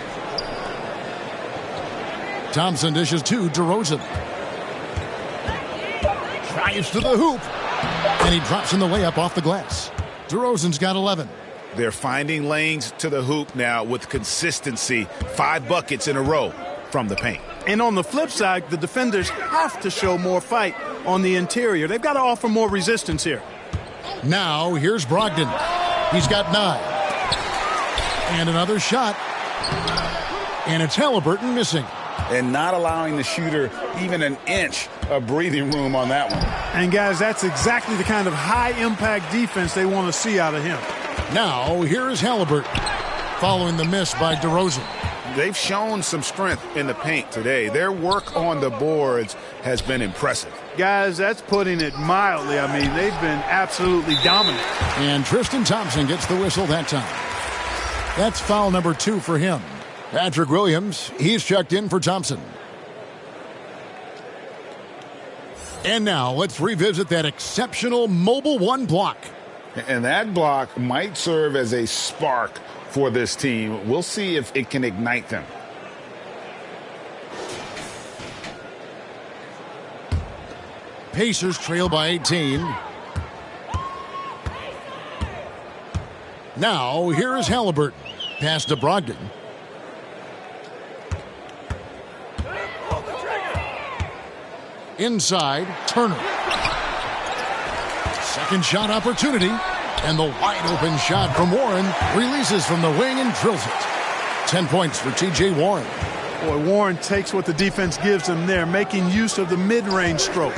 Thompson dishes to DeRozan. Drives to the hoop. And he drops in the layup off the glass. DeRozan's got 11. They're finding lanes to the hoop now with consistency. 5 buckets in a row from the paint. And on the flip side, the defenders have to show more fight on the interior. They've got to offer more resistance here. Now, here's Brogdon. He's got 9. And another shot. And it's Halliburton missing. And not allowing the shooter even an inch of breathing room on that one. And, guys, that's exactly the kind of high-impact defense they want to see out of him. Now, here is Halliburton, following the miss by DeRozan. They've shown some strength in the paint today. Their work on the boards has been impressive. Guys, that's putting it mildly. I mean, they've been absolutely dominant. And Tristan Thompson gets the whistle that time. That's foul number 2 for him. Patrick Williams, he's checked in for Thompson. And now, let's revisit that exceptional Mobile One block. And that block might serve as a spark for this team. We'll see if it can ignite them. Pacers trail by 18. Now, here is Halliburton. Pass to Brogdon. Inside, Turner. Second shot opportunity. And the wide open shot from Warren releases from the wing and drills it. 10 points for T.J. Warren. Boy, Warren takes what the defense gives him there, making use of the mid-range stroke.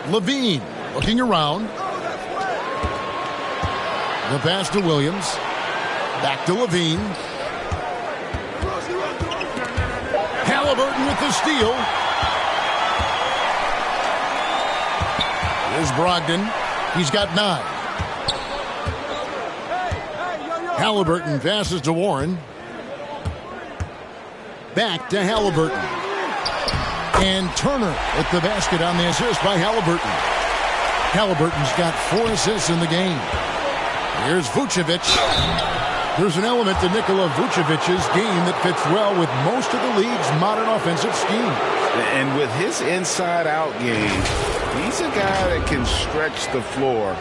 Levine looking around. The pass to Williams. Back to Levine. Halliburton with the steal. Here's Brogdon. He's got 9. Halliburton passes to Warren. Back to Halliburton. And Turner at the basket on the assist by Halliburton. Halliburton's got 4 assists in the game. Here's Vucevic. There's an element to Nikola Vucevic's game that fits well with most of the league's modern offensive scheme. And with his inside-out game, he's a guy that can stretch the floor.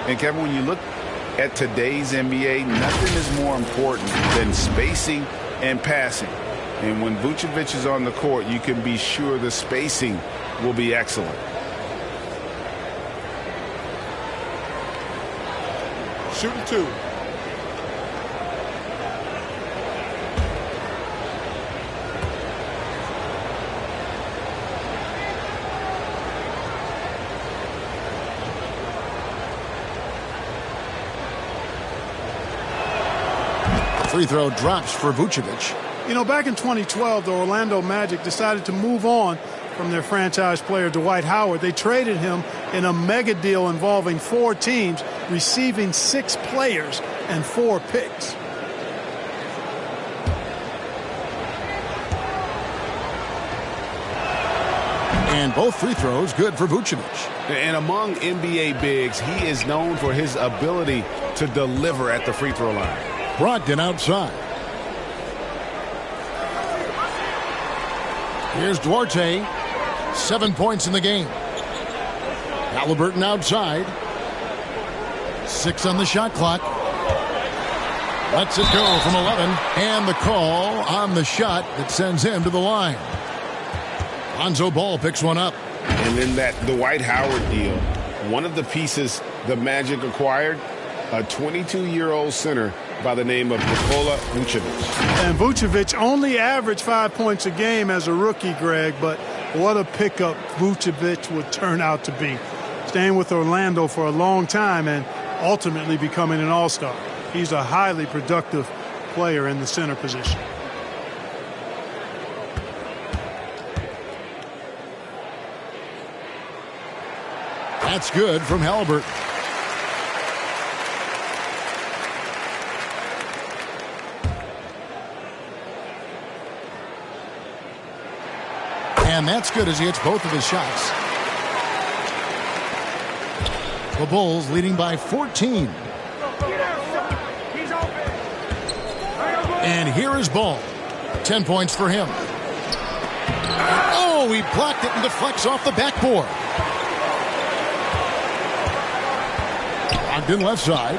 And, Kevin, when you look at today's NBA, nothing is more important than spacing and passing. And when Vucevic is on the court, you can be sure the spacing will be excellent. Shooting 2. Free throw drops for Vucevic. You know, back in 2012, the Orlando Magic decided to move on from their franchise player Dwight Howard. They traded him in a mega deal involving 4 teams, receiving 6 players and 4 picks. And both free throws good for Vucevic. And among NBA bigs, he is known for his ability to deliver at the free throw line. Brogdon outside. Here's Duarte. 7 points in the game. Halliburton outside. 6 on the shot clock. Lets it go from 11. And the call on the shot that sends him to the line. Lonzo Ball picks one up. And then that Dwight Howard deal, one of the pieces the Magic acquired, a 22-year-old center by the name of Nikola Vucevic. And Vucevic only averaged 5 points a game as a rookie, Greg, but what a pickup Vucevic would turn out to be. Staying with Orlando for a long time and ultimately becoming an all-star. He's a highly productive player in the center position. That's good from Halliburton. And that's good as he hits both of his shots. The Bulls leading by 14. And here is Ball. 10 points for him. Oh, he blocked it and deflects off the backboard. Ogden left side.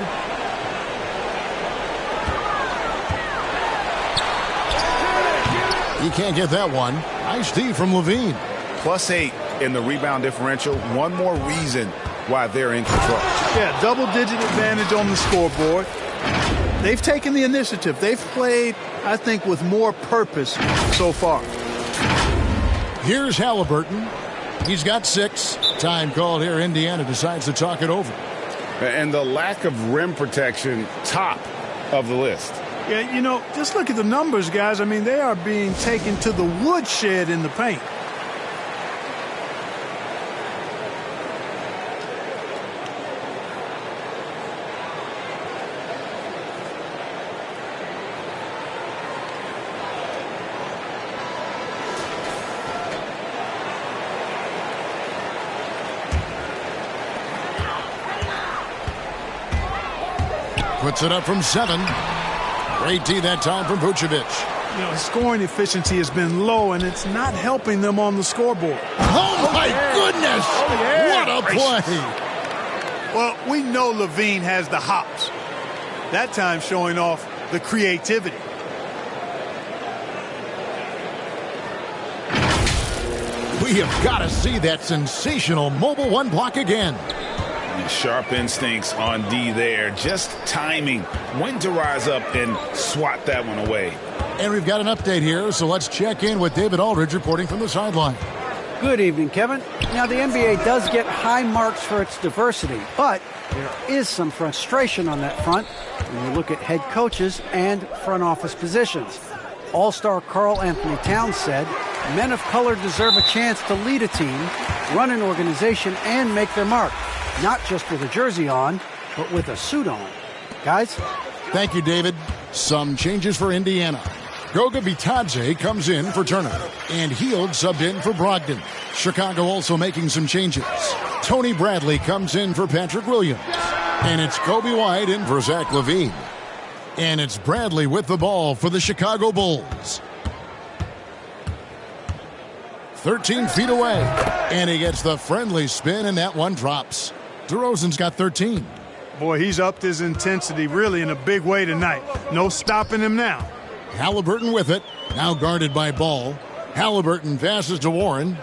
He can't get that one. Nice D from Levine. +8 in the rebound differential. One more reason why they're in control. Yeah, double-digit advantage on the scoreboard. They've taken the initiative. They've played, I think, with more purpose so far. Here's Halliburton. He's got 6. Time called here. Indiana decides to talk it over. And the lack of rim protection, top of the list. Yeah, you know, just look at the numbers, guys. I mean, they are being taken to the woodshed in the paint. Puts it up from 7. Great D that time from Vucevic. You know, his scoring efficiency has been low, and it's not helping them on the scoreboard. Oh, my goodness! Oh, yeah. What a play! Well, we know Levine has the hops. That time showing off the creativity. We have got to see that sensational mobile one block again. And sharp instincts on D there. Just timing when to rise up and swat that one away. And we've got an update here, so let's check in with David Aldridge reporting from the sideline. Good evening, Kevin. Now, the NBA does get high marks for its diversity, but there is some frustration on that front when you look at head coaches and front office positions. All-star Karl Anthony Towns said, men of color deserve a chance to lead a team, run an organization, and make their mark, not just with a jersey on, but with a suit on. Guys? Thank you, David. Some changes for Indiana. Goga Bitadze comes in for Turner, and Hield subbed in for Brogdon. Chicago also making some changes. Tony Bradley comes in for Patrick Williams, and it's Kobe White in for Zach LaVine. And it's Bradley with the ball for the Chicago Bulls. 13 feet away, and he gets the friendly spin, and that one drops. DeRozan's got 13. Boy, he's upped his intensity really in a big way tonight. No stopping him now. Halliburton with it, now guarded by Ball. Halliburton passes to Warren.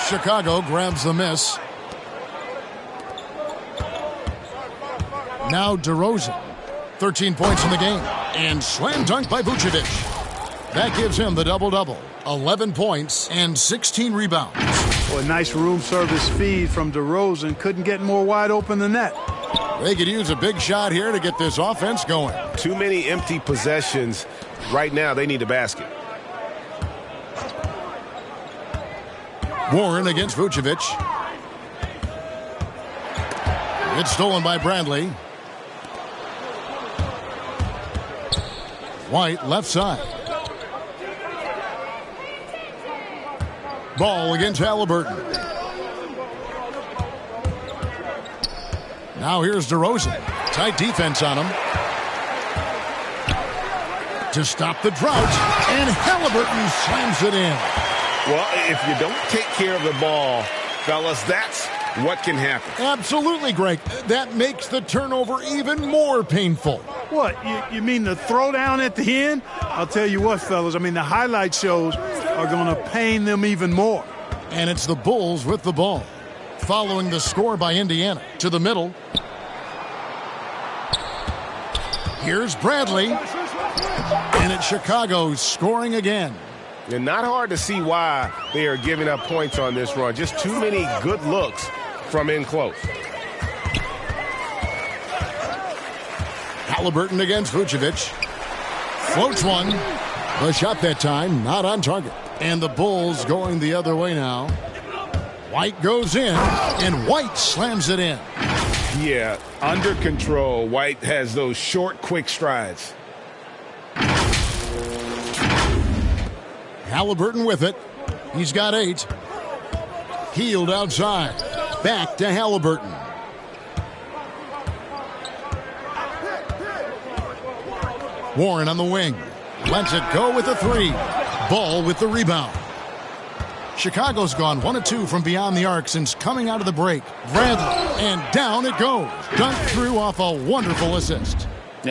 Chicago grabs the miss. Now DeRozan, 13 points in the game, and slam dunk by Vucevic. That gives him the double-double, 11 points and 16 rebounds. Well, a nice room service feed from DeRozan. Couldn't get more wide open than that. They could use a big shot here to get this offense going. Too many empty possessions. Right now, they need a basket. Warren against Vucevic. It's stolen by Bradley. White left side. Ball against Halliburton. Now here's DeRozan. Tight defense on him. To stop the drought, and Halliburton slams it in. Well, if you don't take care of the ball, fellas, that's what can happen. Absolutely, Greg. That makes the turnover even more painful. What, you mean the throwdown at the end? I'll tell you what, fellas, I mean, the highlight shows are going to pain them even more. And it's the Bulls with the ball. Following the score by Indiana. To the middle. Here's Bradley. And it's Chicago scoring again. And not hard to see why they are giving up points on this run. Just too many good looks from in close. Halliburton against Vucevic. Floats one. The shot that time not on target. And the Bulls going the other way now. White goes in, and White slams it in. Yeah, under control. White has those short, quick strides. Halliburton with it. He's got 8. Hield outside. Back to Halliburton. Warren on the wing. Lets it go with a 3. Ball with the rebound. Chicago's gone 1 of 2 from beyond the arc since coming out of the break. Bradley, and down it goes. Dunked through off a wonderful assist.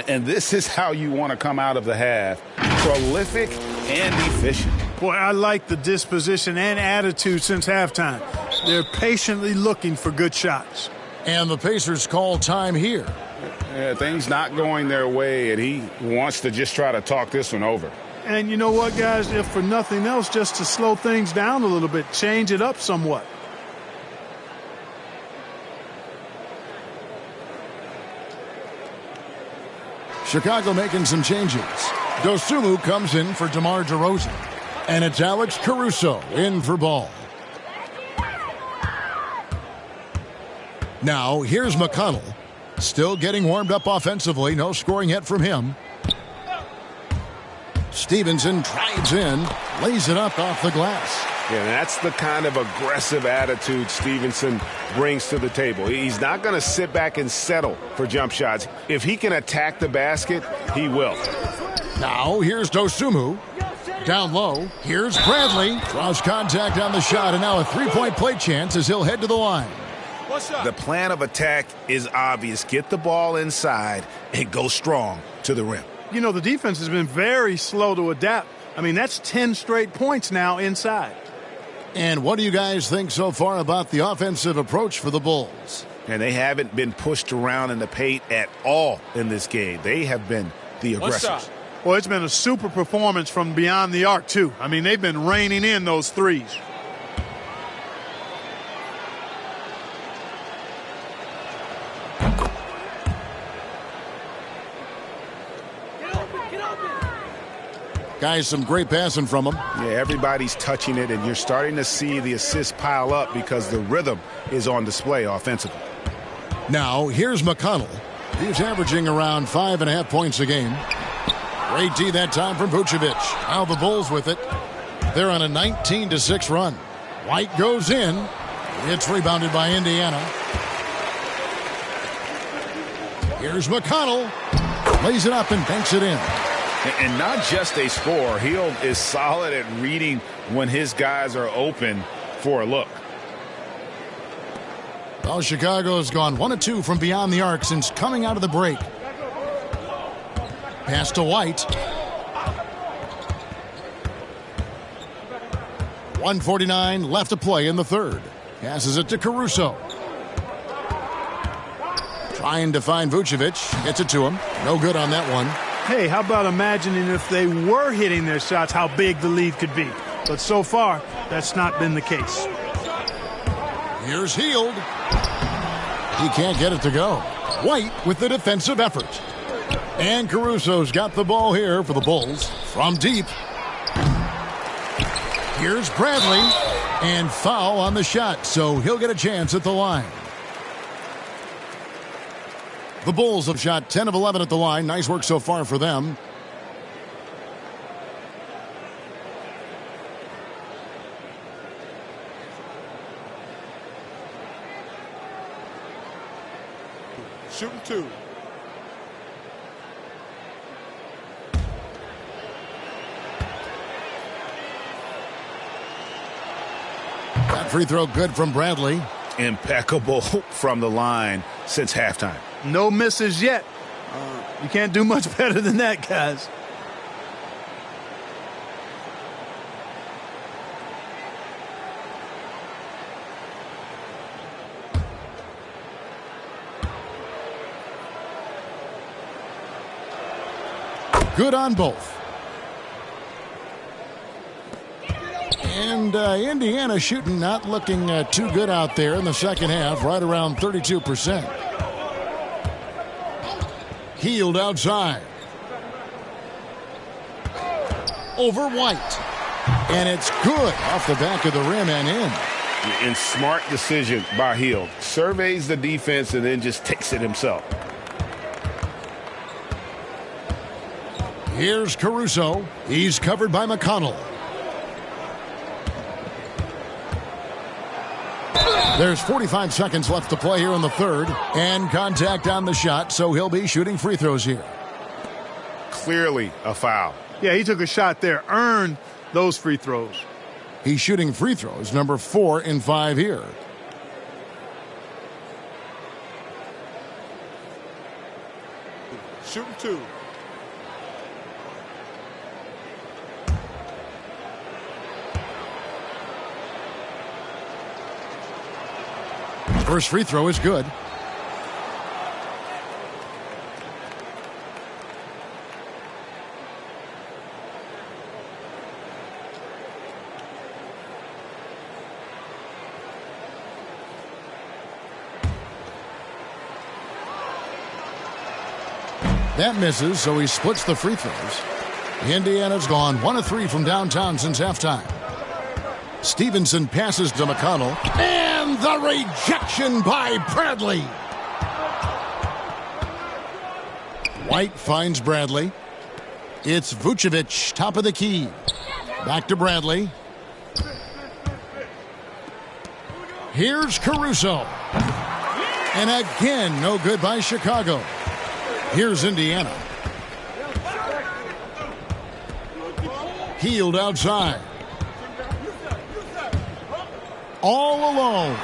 And this is how you want to come out of the half. Prolific and efficient. Boy, I like the disposition and attitude since halftime. They're patiently looking for good shots. And the Pacers call time here. Things not going their way, and he wants to just try to talk this one over. And you know what, guys? If for nothing else, just to slow things down a little bit, change it up somewhat. Chicago making some changes. Dosunmu comes in for DeMar DeRozan. And it's Alex Caruso in for Ball. Now, here's McConnell. Still getting warmed up offensively. No scoring yet from him. Stevenson drives in, lays it up off the glass. Yeah, that's the kind of aggressive attitude Stevenson brings to the table. He's not going to sit back and settle for jump shots. If he can attack the basket, he will. Now, here's Dosunmu. Down low, here's Bradley. Draws contact on the shot, and now a three-point play chance as he'll head to the line. The plan of attack is obvious. Get the ball inside and go strong to the rim. You know, the defense has been very slow to adapt. I mean, that's 10 straight points now inside. And what do you guys think so far about the offensive approach for the Bulls? And they haven't been pushed around in the paint at all in this game. They have been the aggressors. Well, it's been a super performance from beyond the arc, too. I mean, they've been raining in those threes. Guys, some great passing from him. Yeah, everybody's touching it, and you're starting to see the assists pile up because the rhythm is on display offensively. Now, here's McConnell. He's averaging around 5.5 points a game. Great D that time from Vucevic. Now the Bulls with it. They're on a 19-6 run. White goes in. It's rebounded by Indiana. Here's McConnell. Lays it up and banks it in. And not just a scorer. Hield is solid at reading when his guys are open for a look. Well, Chicago's gone 1 of 2 from beyond the arc since coming out of the break. Pass to White. 1:49 left to play in the third. Passes it to Caruso. Trying to find Vucevic. Gets it to him. No good on that one. Hey, how about imagining if they were hitting their shots, how big the lead could be? But so far, that's not been the case. Here's Hield. He can't get it to go. White with the defensive effort. And Caruso's got the ball here for the Bulls from deep. Here's Bradley. And foul on the shot, so he'll get a chance at the line. The Bulls have shot 10 of 11 at the line. Nice work so far for them. Shooting 2. That free throw good from Bradley. Impeccable from the line since halftime. No misses yet. You can't do much better than that, guys. Good on both. And Indiana shooting not looking too good out there in the second half, right around 32%. Hield outside. Over White. And it's good off the back of the rim and in. And smart decision by Hield. Surveys the defense and then just takes it himself. Here's Caruso. He's covered by McConnell. There's 45 seconds left to play here in the third. And contact on the shot, so he'll be shooting free throws here. Clearly a foul. Yeah, he took a shot there. Earned those free throws. He's shooting free throws, number 4 in 5 here. Shooting 2. First free throw is good. That misses, so he splits the free throws. Indiana's gone 1 of 3 from downtown since halftime. Stevenson passes to McConnell. And the rejection by Bradley. White finds Bradley. It's Vucevic, top of the key. Back to Bradley. Here's Caruso. And again, no good by Chicago. Here's Indiana. Hield outside. All alone.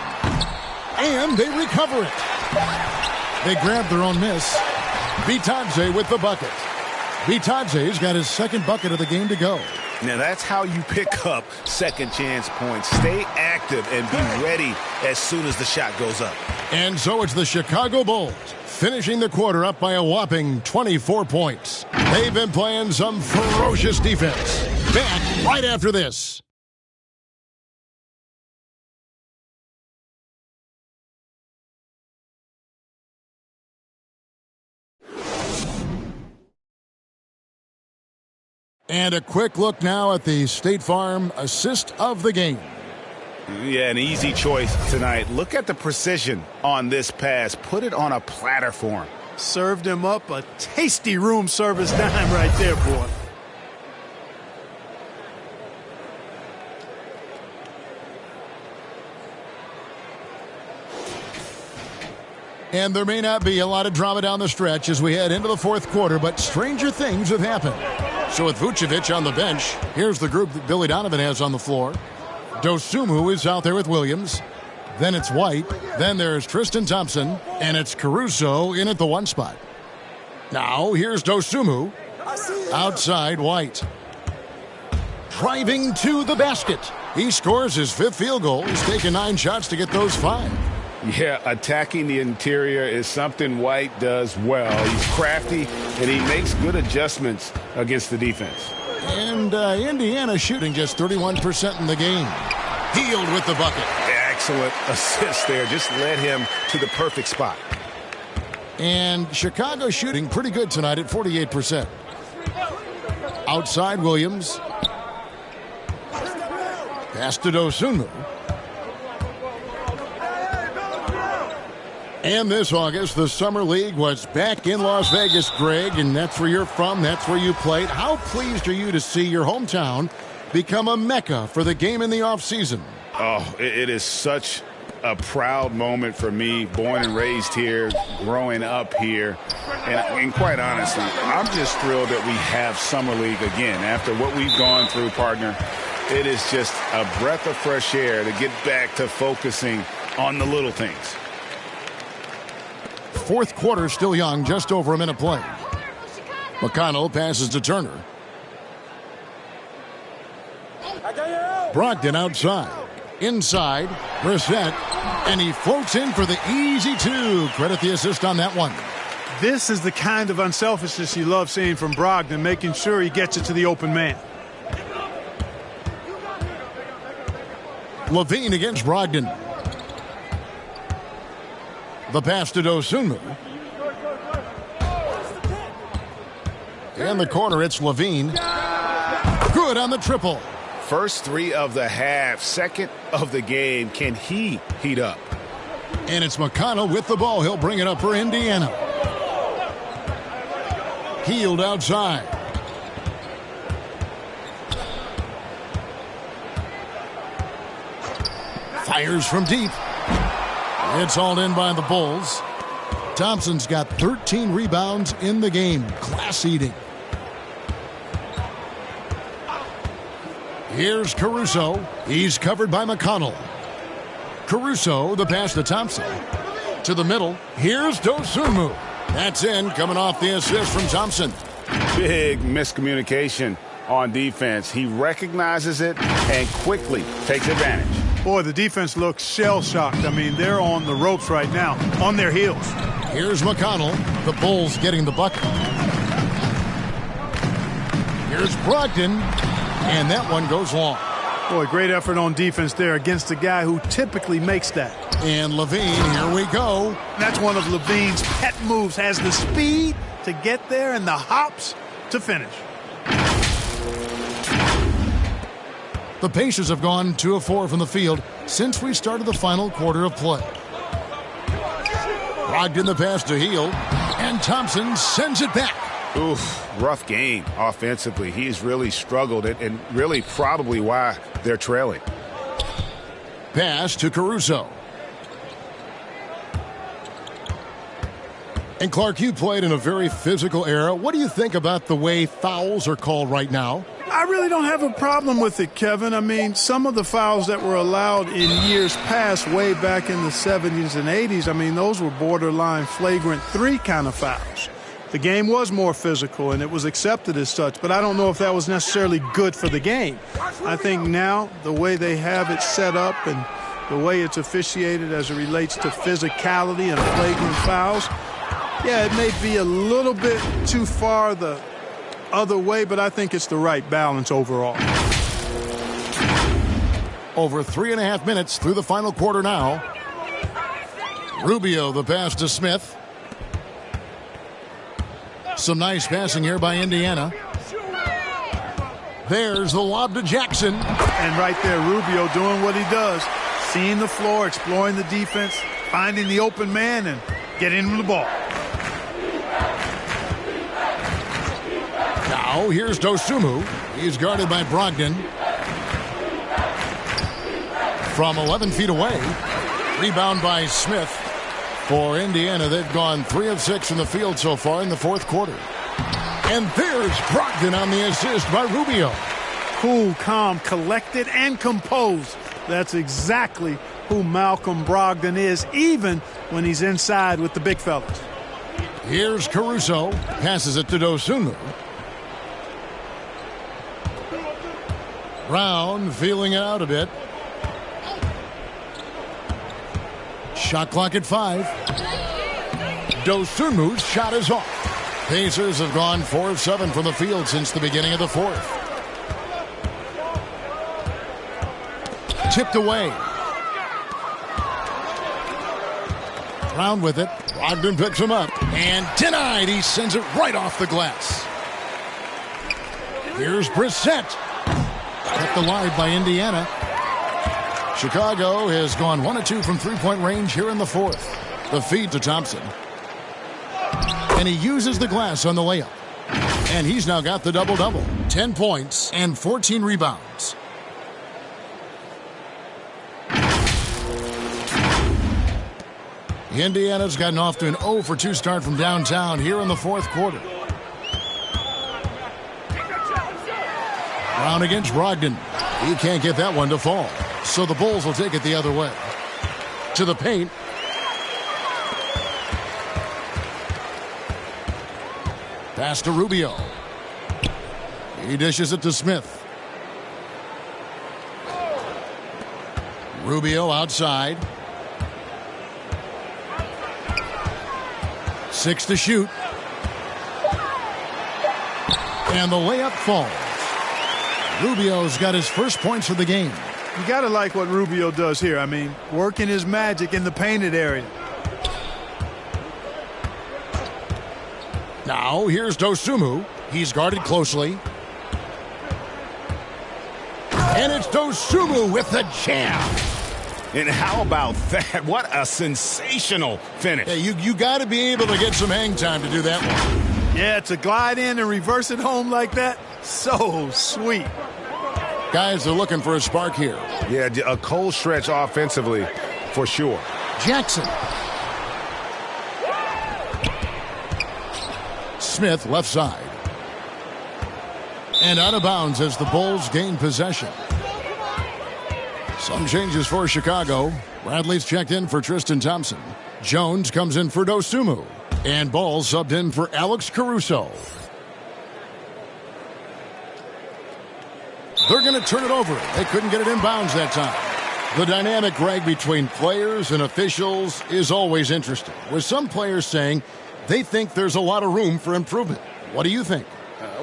And they recover it. They grab their own miss. Bitadze with the bucket. Bitadze's got his second bucket of the game to go. Now, that's how you pick up second chance points. Stay active and be ready as soon as the shot goes up. And so it's the Chicago Bulls finishing the quarter up by a whopping 24 points. They've been playing some ferocious defense. Back right after this. And a quick look now at the State Farm assist of the game. Yeah, an easy choice tonight. Look at the precision on this pass. Put it on a platter for him. Served him up a tasty room service dime right there, boy. And there may not be a lot of drama down the stretch as we head into the fourth quarter, but stranger things have happened. So with Vucevic on the bench, here's the group that Billy Donovan has on the floor. Dosunmu is out there with Williams. Then it's White. Then there's Tristan Thompson. And it's Caruso in at the 1 spot. Now here's Dosunmu. Outside White. Driving to the basket. He scores his 5th field goal. He's taken 9 shots to get those 5. Yeah, attacking the interior is something White does well. He's crafty, and he makes good adjustments against the defense. And Indiana shooting just 31% in the game. Healed with the bucket. Excellent assist there. Just led him to the perfect spot. And Chicago shooting pretty good tonight at 48%. Outside Williams. Pass to Dosunmu. And this August, the Summer League was back in Las Vegas, Greg, and that's where you're from, that's where you played. How pleased are you to see your hometown become a mecca for the game in the offseason? Oh, it is such a proud moment for me, born and raised here, growing up here. And quite honestly, I'm just thrilled that we have Summer League again. After what we've gone through, partner, it is just a breath of fresh air to get back to focusing on the little things. Fourth quarter still young, just over a minute play. McConnell passes to Turner. Brogdon outside. Inside, Brissett. And he floats in for the easy 2. Credit the assist on that one. This is the kind of unselfishness you love seeing from Brogdon, making sure he gets it to the open man. Levine against Brogdon. The pass to Dosunmu. In the corner, it's Levine. Good on the triple. First 3 of the half, second of the game. Can he heat up? And it's McConnell with the ball. He'll bring it up for Indiana. Healed outside. Fires from deep. It's hauled in by the Bulls. Thompson's got 13 rebounds in the game. Class eating. Here's Caruso. He's covered by McConnell. Caruso, the pass to Thompson. To the middle. Here's Dosunmu. That's in, coming off the assist from Thompson. Big miscommunication on defense. He recognizes it and quickly takes advantage. Boy, the defense looks shell-shocked. I mean, they're on the ropes right now, on their heels. Here's McConnell. The Bulls getting the bucket. Here's Brogdon. And that one goes long. Boy, great effort on defense there against a guy who typically makes that. And Levine, here we go. That's one of Levine's pet moves. Has the speed to get there and the hops to finish. The Pacers have gone 2 of 4 from the field since we started the final quarter of play. Brogdon the pass to Hield, and Thompson sends it back. Oof, rough game offensively. He's really struggled and really probably why they're trailing. Pass to Caruso. And Clark, you played in a very physical era. What do you think about the way fouls are called right now? I really don't have a problem with it, Kevin. I mean, some of the fouls that were allowed in years past, way back in the 70s and 80s, I mean, those were borderline flagrant 3 kind of fouls. The game was more physical, and it was accepted as such, but I don't know if that was necessarily good for the game. I think now the way they have it set up and the way it's officiated as it relates to physicality and flagrant fouls, yeah, it may be a little bit too far the other way, but I think it's the right balance overall. Over 3.5 minutes through the final quarter now. Rubio, the pass to Smith. Some nice passing here by Indiana. There's the lob to Jackson. And right there, Rubio doing what he does. Seeing the floor, exploring the defense, finding the open man, and getting him the ball. Now, here's Dosunmu. He's guarded by Brogdon. From 11 feet away. Rebound by Smith. For Indiana, they've gone 3 of 6 in the field so far in the fourth quarter. And there's Brogdon on the assist by Rubio. Cool, calm, collected, and composed. That's exactly who Malcolm Brogdon is, even when he's inside with the big fellas. Here's Caruso. Passes it to Dosunmu. Brown feeling it out a bit. Shot clock at 5. Dosunmu's shot is off. Pacers have gone 4 of 7 from the field since the beginning of the fourth. Tipped away. Brown with it. Brogdon picks him up. And denied. He sends it right off the glass. Here's Brissett. Kept alive by Indiana. Chicago has gone 1 of 2 from three-point range here in the fourth. The feed to Thompson. And he uses the glass on the layup. And he's now got the double-double. 10 points and 14 rebounds. Indiana's gotten off to an 0 for 2 start from downtown here in the fourth quarter. Brown against Brogdon. He can't get that one to fall. So the Bulls will take it the other way. To the paint. Pass to Rubio. He dishes it to Smith. Rubio outside. 6 to shoot. And the layup falls. Rubio's got his first points of the game. You got to like what Rubio does here. I mean, working his magic in the painted area. Now, here's Dosunmu. He's guarded closely. And it's Dosunmu with the jam. And how about that? What a sensational finish. Yeah, you got to be able to get some hang time to do that one. Yeah, to glide in and reverse it home like that, so sweet. Guys are looking for a spark here. Yeah, a cold stretch offensively for sure. Jackson. Smith left side. And out of bounds as the Bulls gain possession. Some changes for Chicago. Bradley's checked in for Tristan Thompson. Jones comes in for Dosunmu. And Ball subbed in for Alex Caruso. They're going to turn it over. They couldn't get it in bounds that time. The dynamic, Greg, between players and officials is always interesting, with some players saying they think there's a lot of room for improvement. What do you think?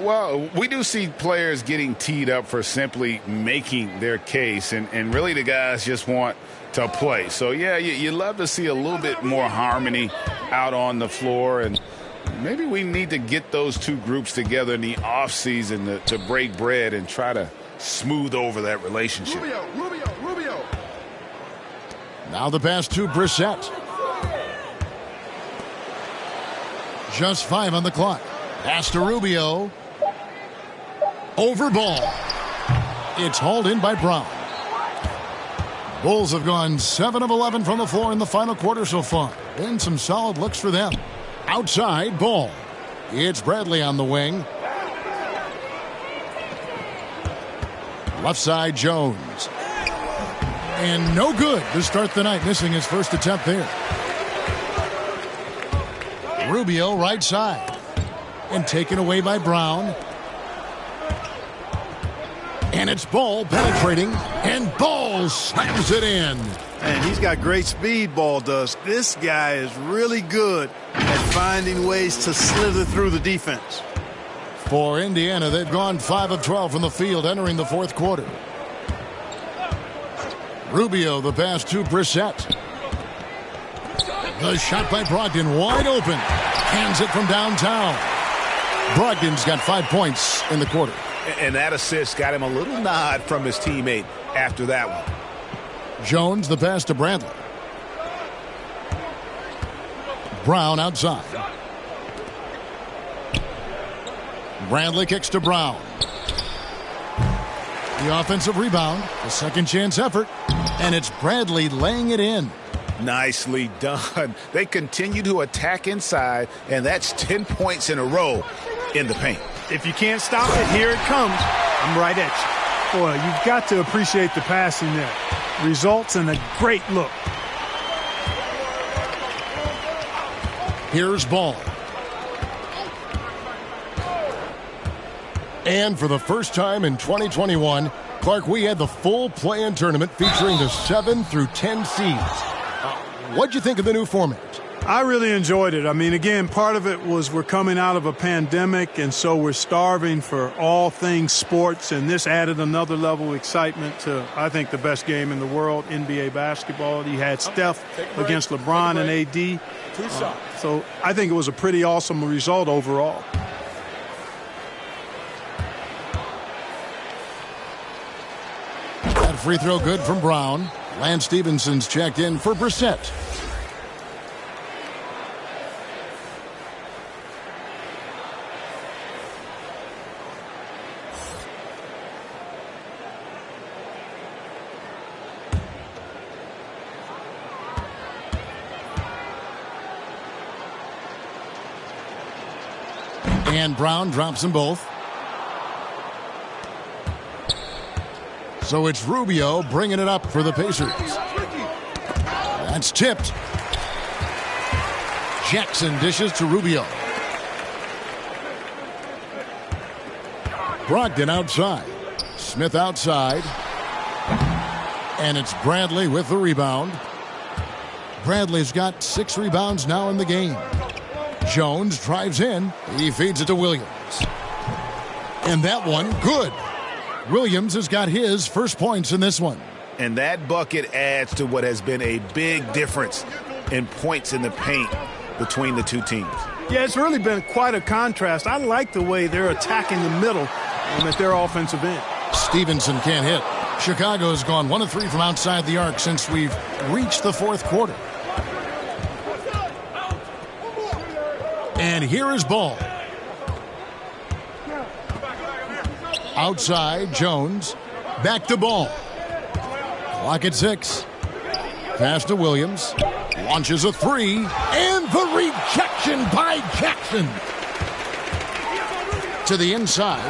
Well, we do see players getting teed up for simply making their case, and really the guys just want to play. So, yeah, you love to see a little bit more harmony out on the floor, and maybe we need to get those two groups together in the offseason to break bread and try to smooth over that relationship. Rubio. Now the pass to Brissett. Just 5 on the clock. Pass to Rubio. Over Ball. It's hauled in by Brown. Bulls have gone 7 of 11 from the floor in the final quarter so far. Been some solid looks for them. Outside, Ball. It's Bradley on the wing. Left side, Jones. And no good to start the night, missing his first attempt there. Rubio right side. and taken away by Brown. And it's Ball penetrating, and Ball slams it in. And he's got great speed, Ball does. This guy is really good at finding ways to slither through the defense. For Indiana, they've gone 5 of 12 from the field entering the fourth quarter. Rubio, the pass to Brissett. The shot by Brogdon, wide open. Hands it from downtown. Brogdon's got 5 points in the quarter. And that assist got him a little nod from his teammate after that one. Jones, the pass to Bradley. Brown outside. Bradley kicks to Brown. The offensive rebound, a second chance effort, and it's Bradley laying it in. Nicely done. They continue to attack inside, and that's 10 points in a row in the paint. If you can't stop it, here it comes. I'm right at you. Boy, you've got to appreciate the passing there. Results in a great look. Here's Ball. And for the first time in 2021, Clark, we had the full play-in tournament featuring the 7 through 10 seeds. What'd you think of the new format? I really enjoyed it. I mean, again, part of it was we're coming out of a pandemic, and so we're starving for all things sports, and this added another level of excitement to, I think, the best game in the world, NBA basketball. You had Steph against LeBron and AD. So I think it was a pretty awesome result overall. That free throw good from Brown. Lance Stephenson's checked in for Brissett. And Brown drops them both. So it's Rubio bringing it up for the Pacers. That's tipped. Jackson dishes to Rubio. Brogdon outside. Smith outside. And it's Bradley with the rebound. Bradley's got 6 rebounds now in the game. Jones drives in. He feeds it to Williams. And that one, good. Williams has got his first points in this one. And that bucket adds to what has been a big difference in points in the paint between the two teams. Yeah, it's really been quite a contrast. I like the way they're attacking the middle at their offensive end. Stevenson can't hit. Chicago's gone 1 of 3 from outside the arc since we've reached the fourth quarter. And here is Ball. Outside, Jones. Back to Ball. Clock at 6. Pass to Williams. Launches a 3. And the rejection by Jackson. To the inside.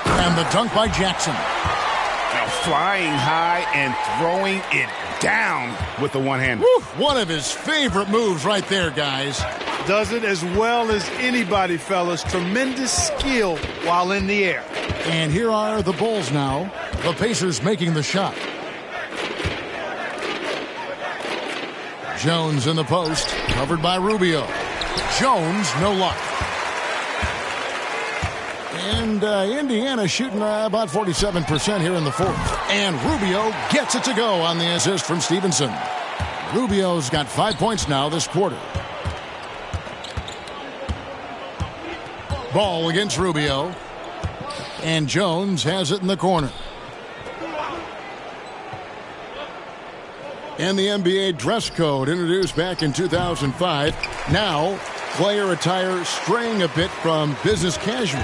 And the dunk by Jackson. Now flying high and throwing it down with the one-hander. One of his favorite moves right there, guys. Does it as well as anybody, fellas. Tremendous skill while in the air. And here are the Bulls now. The Pacers making the shot. Jones in the post, covered by Rubio. Jones, no luck. And Indiana shooting about 47% here in the fourth. And Rubio gets it to go on the assist from Stevenson. Rubio's got 5 points now this quarter. Ball against Rubio. And Jones has it in the corner. And the NBA dress code introduced back in 2005. Now, player attire straying a bit from business casual.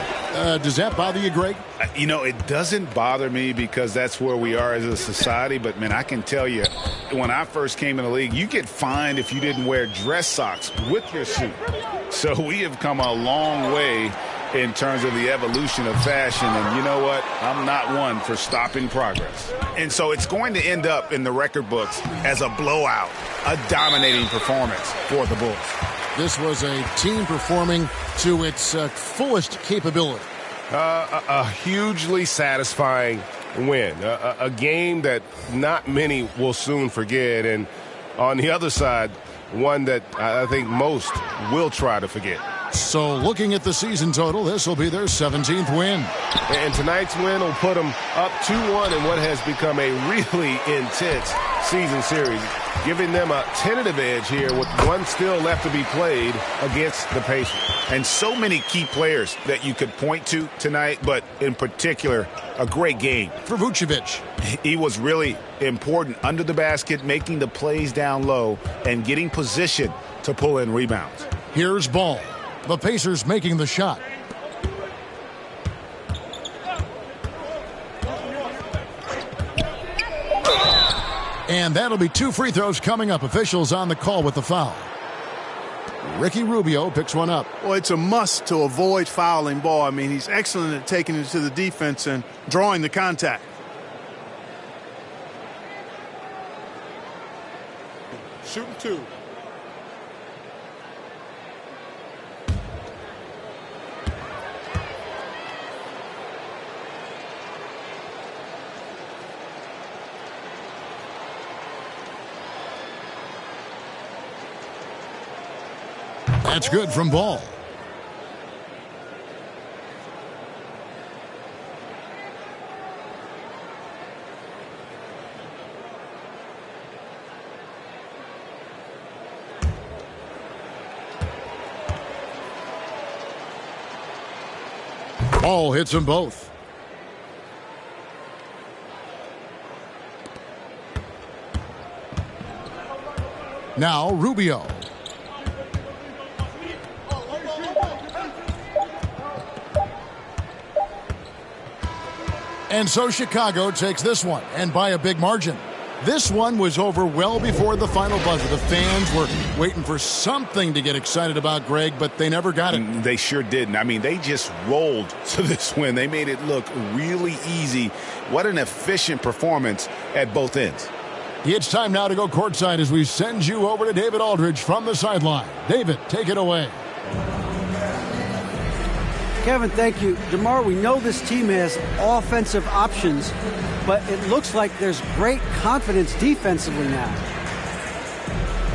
Does that bother you, Greg? You know, it doesn't bother me because that's where we are as a society. But, man, I can tell you, when I first came in the league, you get fined if you didn't wear dress socks with your suit. So we have come a long way in terms of the evolution of fashion. And you know what? I'm not one for stopping progress. And so it's going to end up in the record books as a blowout, a dominating performance for the Bulls. This was a team performing to its fullest capability. A hugely satisfying win. A game that not many will soon forget. And on the other side, one that I think most will try to forget. So looking at the season total, this will be their 17th win. And tonight's win will put them up 2-1 in what has become a really intense season series, giving them a tentative edge here with one still left to be played against the Pacers. And so many key players that you could point to tonight, but in particular, a great game for Vucevic. He was really important under the basket, making the plays down low and getting position to pull in rebounds. Here's Ball. The Pacers making the shot. And that'll be 2 free throws coming up. Officials on the call with the foul. Ricky Rubio picks one up. Well, it's a must to avoid fouling Ball. I mean, he's excellent at taking it to the defense and drawing the contact. Shooting 2. That's good from Ball. Ball hits them both. Now Rubio. And so Chicago takes this one, and by a big margin. This one was over well before the final buzzer. The fans were waiting for something to get excited about, Greg, but they never got it. They sure didn't. I mean, they just rolled to this win. They made it look really easy. What an efficient performance at both ends. It's time now to go courtside as we send you over to David Aldridge from the sideline. David, take it away. Kevin, thank you. DeMar, we know this team has offensive options, but it looks like there's great confidence defensively now.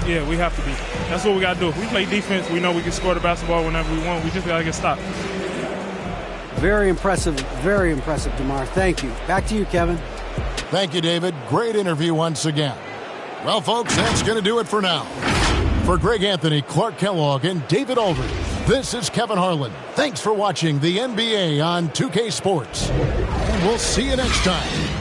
Yeah, we have to be. That's what we got to do. If we play defense, we know we can score the basketball whenever we want. We just got to get stopped. Very impressive, DeMar. Thank you. Back to you, Kevin. Thank you, David. Great interview once again. Well, folks, that's going to do it for now. For Greg Anthony, Clark Kellogg, and David Aldridge, this is Kevin Harlan. Thanks for watching the NBA on 2K Sports. And we'll see you next time.